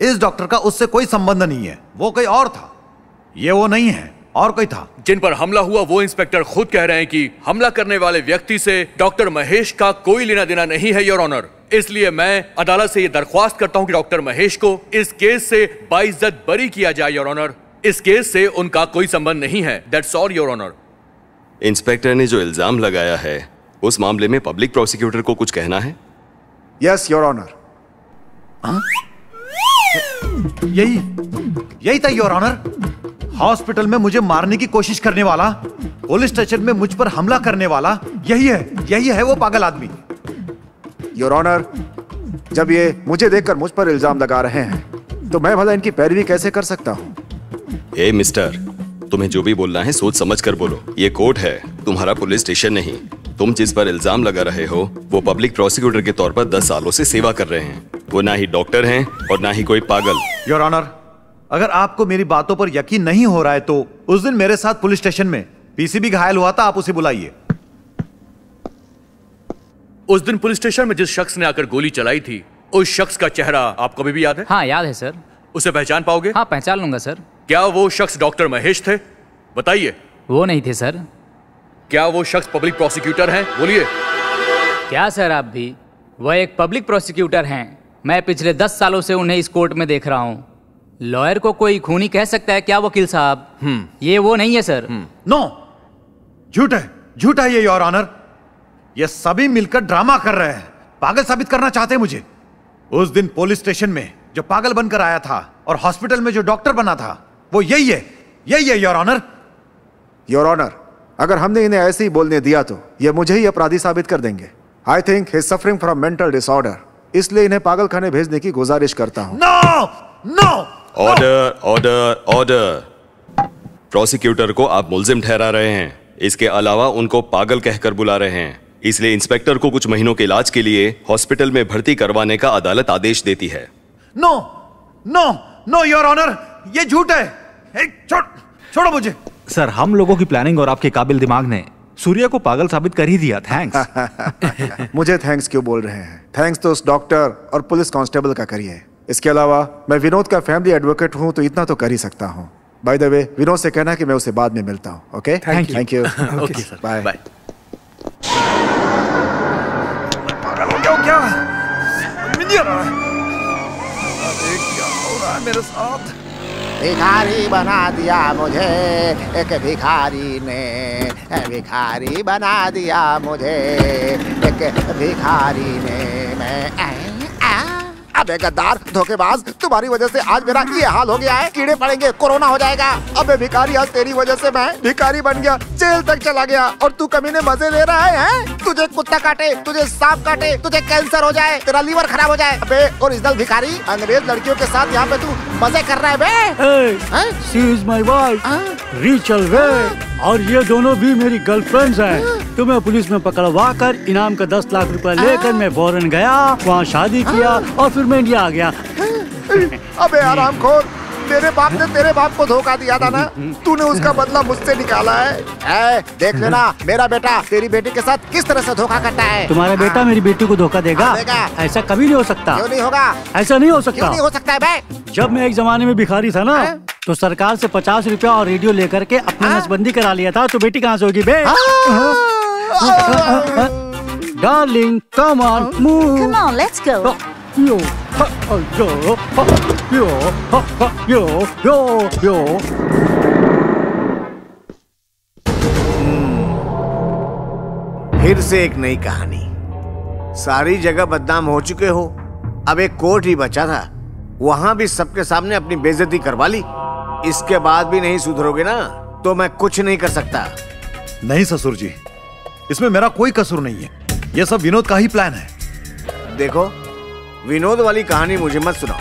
इस डॉक्टर का उससे कोई संबंध नहीं है। वो कोई और था। ये वो नहीं है, और कोई था। जिन पर हमला हुआ वो इंस्पेक्टर खुद कह रहे हैं कि हमला करने वाले व्यक्ति से डॉक्टर महेश का कोई लेना देना नहीं है योर ऑनर। इसलिए मैं अदालत से ये दरख्वास्त करता हूं कि डॉक्टर महेश को इस केस से बाइज्जत बरी किया जाए योर ऑनर। इस केस से उनका कोई संबंध नहीं है। That's all your honour. Inspector ने जो इल्जाम लगाया है उस मामले में पब्लिक प्रोसिक्यूटर को कुछ कहना है? Yes your honour. यही था योर ऑनर। हॉस्पिटल में मुझे मारने की कोशिश करने वाला, पुलिस स्टेशन में मुझ पर हमला करने वाला, यही है वो पागल आदमी। योर ऑनर, जब ये मुझे देखकर मुझ पर इल्जाम लगा रहे हैं तो मैं भला इनकी पैरवी कैसे कर सकता हूँ? ए मिस्टर, तुम्हें जो भी बोलना है सोच समझ कर बोलो। ये कोर्ट है, तुम्हारा पुलिस स्टेशन नहीं। तुम जिस पर इल्जाम लगा रहे हो वो पब्लिक प्रोसिक्यूटर के तौर पर 10 सालों से सेवा कर रहे हैं। वो ना ही डॉक्टर हैं और ना ही कोई पागल। योर ऑनर, अगर आपको मेरी बातों पर यकीन नहीं हो रहा है तो उस दिन मेरे साथ पुलिस स्टेशन में पीसीबी घायल हुआ था, आप उसे बुलाइए। उस दिन पुलिस स्टेशन में जिस शख्स ने आकर गोली चलाई थी, उस शख्स का चेहरा आपको अभी भी याद है? हाँ याद है सर। उसे पहचान पाओगे? हाँ पहचान लूंगा सर। क्या वो शख्स डॉक्टर महेश थे? बताइए। वो नहीं थे सर। क्या वो शख्स पब्लिक प्रोसिक्यूटर हैं? बोलिए। क्या सर आप भी? वह एक पब्लिक प्रोसिक्यूटर हैं। मैं पिछले 10 सालों से उन्हें इस कोर्ट में देख रहा हूँ। लॉयर को कोई खूनी कह सकता है क्या वकील साहब? ये वो नहीं है सर। नो, झूठा है ये योर ऑनर। ये सभी मिलकर ड्रामा कर रहे हैं, पागल साबित करना चाहते हैं मुझे। उस दिन पुलिस स्टेशन में जो पागल बनकर आया था और हॉस्पिटल में जो डॉक्टर बना था वो यही है योर ऑनर। योर ऑनर, अगर हमने इन्हें ऐसे ही बोलने दिया तो ये मुझे ही अपराधी साबित कर देंगे। I think he is suffering from mental disorder, इसलिए इन्हें पागल खाने भेजने की गुजारिश करता हूं। No. Order order order. Prosecutor को आप मुल्जिम ठहरा रहे हैं, इसके अलावा उनको पागल कहकर बुला रहे हैं। इसलिए इंस्पेक्टर को कुछ महीनों के इलाज के लिए हॉस्पिटल में भर्ती करवाने का अदालत आदेश देती है। नो योर ऑनर, ये झूठ है। छोड़ो मुझे। सर, हम लोगों की प्लानिंग और आपके काबिल दिमाग ने सूर्या को पागल साबित कर ही दिया। थैंक्स। मुझे थैंक्स क्यों बोल रहे हैं? थैंक्स तो उस डॉक्टर और पुलिस कांस्टेबल का करिए। इसके अलावा मैं विनोद का फैमिली एडवोकेट हूं तो इतना तो कर ही सकता हूं। बाय द वे, विनोद से कहना कि मैं उसे बाद में मिलता हूं। Okay, thank you. Okay sir, bye. क्या क्या हो रहा है मेरे साथ? भिखारी बना दिया मुझे एक भिखारी ने, भिखारी बना दिया मुझे एक भिखारी ने। मैं अबे गद्दार, धोखेबाज, तुम्हारी वजह से आज मेरा ये हाल हो गया है। कीड़े पड़ेंगे, कोरोना हो जाएगा। अबे भिखारी, आज तेरी वजह से मैं भिखारी बन गया, जेल तक चला गया और तू कमीने मजे ले रहा है? तुझे कुत्ता काटे, तुझे सांप काटे, तुझे कैंसर हो जाए, तेरा लीवर खराब हो जाए। अबे ओरिजिनल भिखारी, अंग्रेज लड़कियों के साथ यहाँ पे तू मजे कर रहा है बे? शी इज माय वाइफ, रीचल वे, और ये दोनों भी मेरी गर्लफ्रेंड्स हैं। तुम्हें पुलिस में पकड़वा कर इनाम का 10 लाख रुपए लेकर मैं फौरन गया, वहाँ शादी किया और फिर मैं इंडिया आ गया। अबे आरामखोर, तेरे बाप ने तेरे बाप को धोखा दिया था ना, तूने उसका बदला मुझसे निकाला है। देख लेना मेरा बेटा तेरी बेटी के साथ किस तरह से धोखा करता है। तुम्हारा बेटा मेरी बेटी को धोखा देगा? ऐसा कभी नहीं हो सकता। क्यों नहीं होगा? ऐसा नहीं हो सकता। क्यों नहीं हो सकता है बे? जब मैं एक जमाने में भिखारी था ना, तो सरकार से 50 रुपया और रेडियो लेकर के अपनी नसबंदी करा लिया था, तो बेटी कहाँ से होगी बे? Darling come on move. Come on, let's go. Yo yo. फिर से एक नई कहानी। सारी जगह बदनाम हो चुके हो, अब एक कोर्ट ही बचा था, वहां भी सबके सामने अपनी बेइज्जती करवा ली। इसके बाद भी नहीं सुधरोगे ना तो मैं कुछ नहीं कर सकता। नहीं ससुर जी, इसमें मेरा कोई कसूर नहीं है, ये सब विनोद का ही प्लान है। देखो, विनोद वाली कहानी मुझे मत सुनाओ,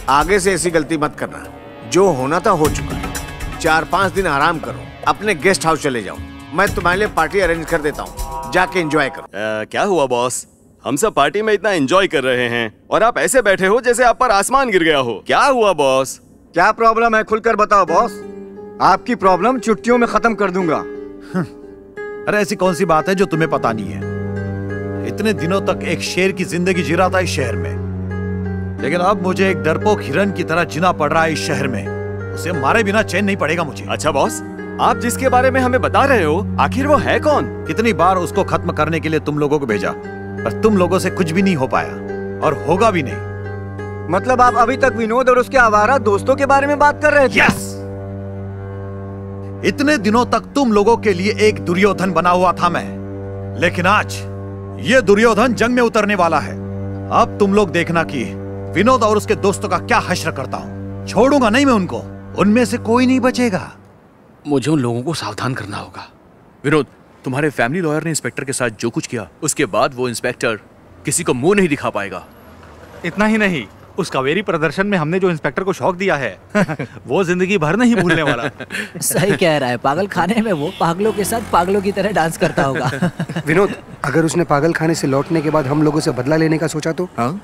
आगे से ऐसी गलती मत करना। जो होना था हो चुका है। 4-5 दिन आराम करो, अपने गेस्ट हाउस चले जाओ, मैं तुम्हारे लिए पार्टी अरेंज कर देता हूँ, जाके एंजॉय करो। क्या हुआ बॉस? हम सब पार्टी में इतना एंजॉय कर रहे हैं और आप ऐसे बैठे हो जैसे आप पर आसमान गिर गया हो। क्या हुआ बॉस? क्या प्रॉब्लम है, खुलकर बताओ बॉस। आपकी प्रॉब्लम चुटकियों में खत्म कर दूंगा। अरे ऐसी कौन सी बात है जो तुम्हें पता नहीं है? इतने दिनों तक एक शेर की जिंदगी जी रहा था इस शहर में, लेकिन अब मुझे एक डरपोक हिरन की तरह जीना पड़ रहा है इस शहर में। उसे मारे बिना चैन नहीं पड़ेगा मुझे। अच्छा बॉस, आप जिसके बारे में हमें बता रहे हो, आखिर वो है कौन? कितनी बार उसको खत्म करने के लिए तुम लोगों को भेजा, पर तुम लोगों से कुछ भी नहीं हो पाया और होगा भी नहीं। मतलब आप अभी तक विनोद और उसके आवारा दोस्तों के बारे में बात कर रहे थे? यस! इतने दिनों तक तुम लोगों के लिए एक दुर्योधन बना हुआ था मैं, लेकिन आज ये दुर्योधन जंग में उतरने वाला है। अब तुम लोग देखना कि विनोद और उसके दोस्तों का क्या हश्र करता हूं। छोड़ूंगा नहीं मैं उनको, उनमें से कोई नहीं बचेगा। मुझे उन लोगों को सावधान करना होगा। विनोद, तुम्हारे फैमिली लॉयर ने इंस्पेक्टर के साथ जो कुछ किया, उसके बाद वो इंस्पेक्टर किसी को मुंह नहीं दिखा पाएगा। इतना ही नहीं, उस कावेरी प्रदर्शन में हमने जो इंस्पेक्टर को शौक दिया है वो जिंदगी भर नहीं भूलने वाला। सही कह रहा है, पागल खाने में वो पागलों के साथ पागलों की तरह डांस करता होगा। विनोद, अगर उसने पागल खाने से लौटने के बाद हम लोगों से बदला लेने का सोचा तो? हाँ,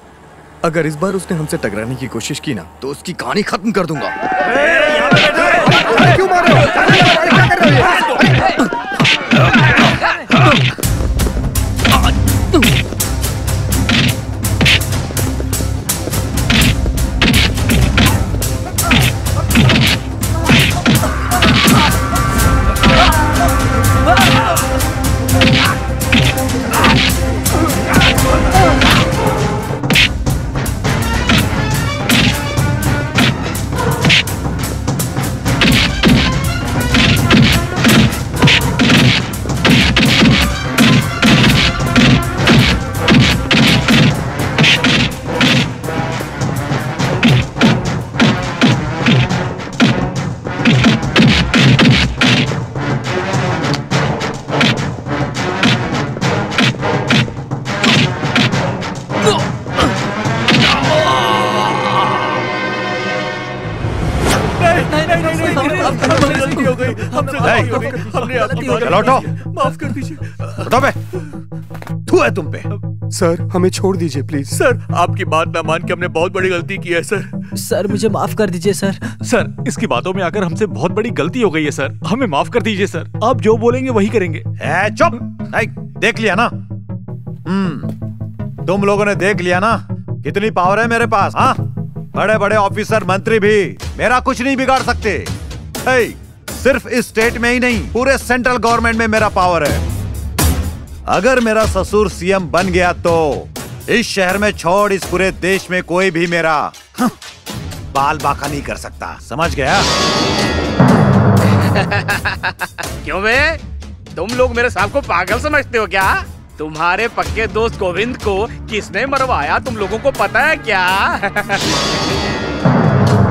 अगर इस बार उसने हमसे टकराने की कोशिश की ना तो उसकी कहानी खत्म कर दूंगा। क्यों मार रहे हो? क्या कर रहे हो? लौटो। माफ कर दीजिए। बताओ बे, तू है तुम पे। सर हमें छोड़ दीजिए प्लीज। सर आपकी बात ना मान के हमने बहुत बड़ी गलती की है सर। सर मुझे माफ कर दीजिए सर। सर इसकी बातों में आकर हमसे बहुत बड़ी गलती हो गई है सर, हमें माफ कर दीजिए सर। आप जो बोलेंगे वही करेंगे। चुप! देख लिया ना? तुम लोगों ने देख लिया ना कितनी पावर है मेरे पास। हाँ, बड़े बड़े ऑफिसर मंत्री भी मेरा कुछ नहीं बिगाड़ सकते। सिर्फ इस स्टेट में ही नहीं, पूरे सेंट्रल गवर्नमेंट में मेरा पावर है। अगर मेरा ससुर सीएम बन गया तो इस शहर में छोड़ इस पूरे देश में कोई भी मेरा बाल बाका नहीं कर सकता। समझ गया? क्यों बे? तुम लोग मेरे साहब को पागल समझते हो क्या? तुम्हारे पक्के दोस्त गोविंद को किसने मरवाया तुम लोगों को पता है क्या?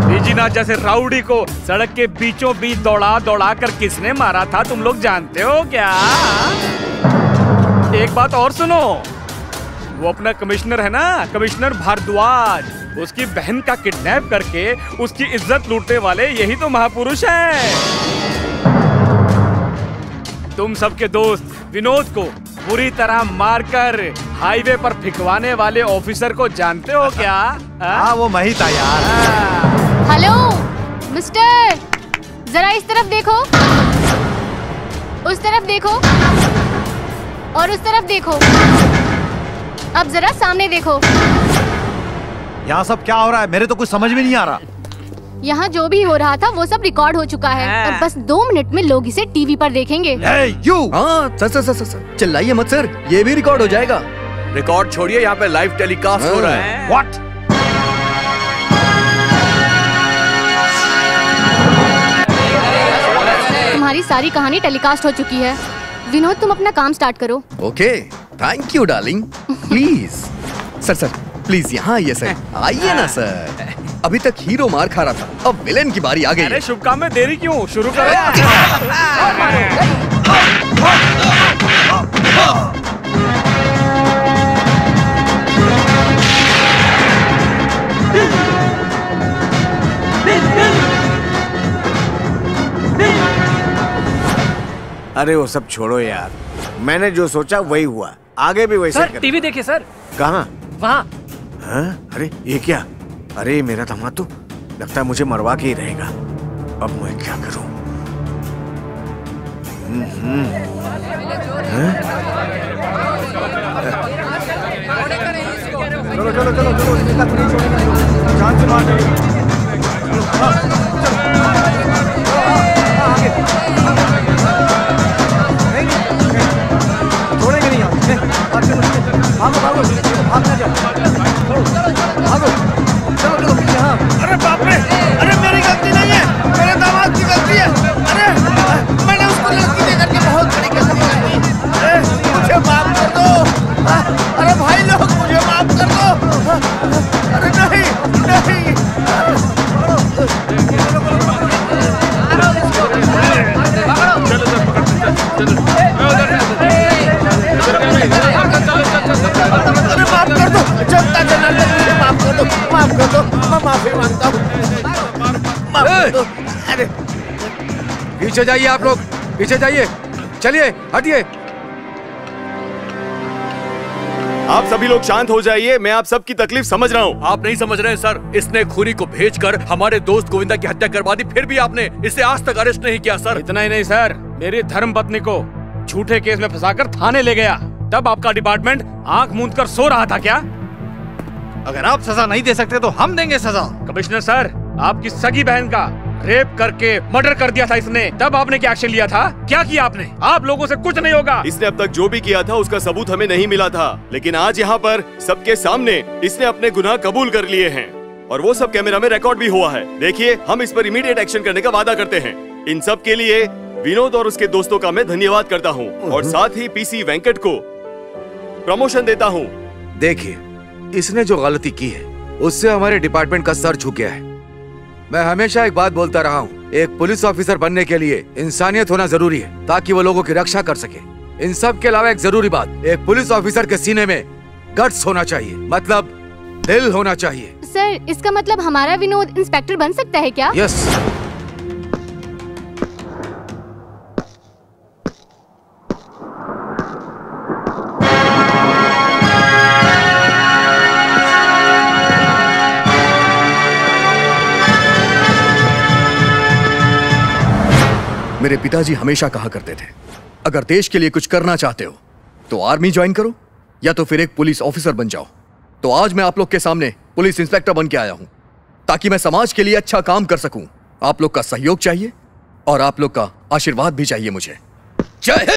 बीजीनाथ जैसे राउडी को सड़क के बीचों बीच दौड़ा दौड़ा कर किसने मारा था तुम लोग जानते हो क्या? एक बात और सुनो, वो अपना कमिश्नर है ना, कमिश्नर भारद्वाज, उसकी बहन का किडनैप करके उसकी इज्जत लूटने वाले यही तो महापुरुष हैं। तुम सबके दोस्त विनोद को पूरी तरह मारकर हाईवे पर फिकवाने वाले ऑफिसर को जानते हो क्या? हाँ वो मैं ही था यार। हेलो मिस्टर, जरा इस तरफ देखो, उस तरफ देखो और उस तरफ देखो। अब जरा सामने देखो। यहाँ सब क्या हो रहा है? मेरे तो कुछ समझ में नहीं आ रहा। यहाँ जो भी हो रहा था वो सब रिकॉर्ड हो चुका है और बस 2 मिनट में लोग इसे टीवी पर देखेंगे। हाँ सर चिल्लाइए मत सर, ये भी रिकॉर्ड हो जाएगा। रिकॉर्ड छोड़िए, यहाँ पे लाइव टेलीकास्ट हो रहा है। व्हाट? तुम्हारी सारी कहानी टेलीकास्ट हो चुकी है। विनोद तुम अपना काम स्टार्ट करो। Okay, thank you darling. Please sir please यहाँ आइए सर, आइए ना सर। अभी तक हीरो मार खा रहा था, अब विलेन की बारी आ गई। अरे शुभ काम में देरी क्यों, शुरू करो। अरे वो सब छोड़ो यार, मैंने जो सोचा वही हुआ, आगे भी वैसे सर टीवी देखिए सर। कहाँ? वहाँ। हाँ? अरे ये क्या? अरे मेरा दामाद तो लगता है मुझे मरवा के ही रहेगा। अब मैं क्या करूं? चलो चलो चलो चलो, जान से मार छोड़ेंगे नहीं भागो भागो, भागना जाओ, भागो, चलो चलो पीछे। हाँ अरे बाप रे, अरे मेरी गलती नहीं है, मेरे दामाद की गलती है। अरे मैंने उसको लड़की देकर के बहुत बड़ी गलती कर दी। अरे मुझे माफ कर दो। अरे भाई लोग मुझे माफ कर दो। अरे नहीं नहीं। अरे माफ कर दो, जनता जनार्दन मुझे माफ कर दो, माफ कर दो, मैं माफी मांगता हूँ, माफ कर दो। अरे पीछे जाइए आप लोग, पीछे जाइए, चलिए हटिए। आप सभी लोग शांत हो जाइए, मैं आप सबकी तकलीफ समझ रहा हूँ। आप नहीं समझ रहे हैं सर, इसने खूनी को भेजकर हमारे दोस्त गोविंदा की हत्या करवा दी, फिर भी आपने इसे आज तक अरेस्ट नहीं किया सर। इतना ही नहीं सर, मेरी धर्मपत्नी को झूठे केस में फंसाकर थाने ले गया, तब आपका डिपार्टमेंट आंख मूंद कर सो रहा था क्या? अगर आप सजा नहीं दे सकते तो हम देंगे सजा। कमिश्नर सर, आपकी सगी बहन का रेप करके मर्डर कर दिया था इसने, तब आपने क्या एक्शन लिया था? क्या किया आपने? आप लोगों से कुछ नहीं होगा। इसने अब तक जो भी किया था उसका सबूत हमें नहीं मिला था, लेकिन आज यहाँ पर सबके सामने इसने अपने गुनाह कबूल कर लिए हैं और वो सब कैमरा में रिकॉर्ड भी हुआ है। देखिए, हम इस पर इमीडिएट एक्शन करने का वादा करते हैं। इन सब के लिए विनोद और उसके दोस्तों का मैं धन्यवाद करता हूँ और साथ ही पीसी वेंकट को प्रमोशन देता हूँ। देखिए, इसने जो गलती की है उससे हमारे डिपार्टमेंट का सर झुक गया है। मैं हमेशा एक बात बोलता रहा हूँ, एक पुलिस ऑफिसर बनने के लिए इंसानियत होना जरूरी है ताकि वो लोगों की रक्षा कर सके। इन सब के अलावा एक जरूरी बात, एक पुलिस ऑफिसर के सीने में गट्स होना चाहिए, मतलब दिल होना चाहिए। सर, इसका मतलब हमारा विनोद इंस्पेक्टर बन सकता है क्या? यस। मेरे पिताजी हमेशा कहा करते थे, अगर देश के लिए कुछ करना चाहते हो तो आर्मी ज्वाइन करो या तो फिर एक पुलिस ऑफिसर बन जाओ। तो आज मैं आप लोग के सामने पुलिस इंस्पेक्टर बन के आया हूं ताकि मैं समाज के लिए अच्छा काम कर सकूं। आप लोग का सहयोग चाहिए और आप लोग का आशीर्वाद भी चाहिए मुझे। जय हिंद।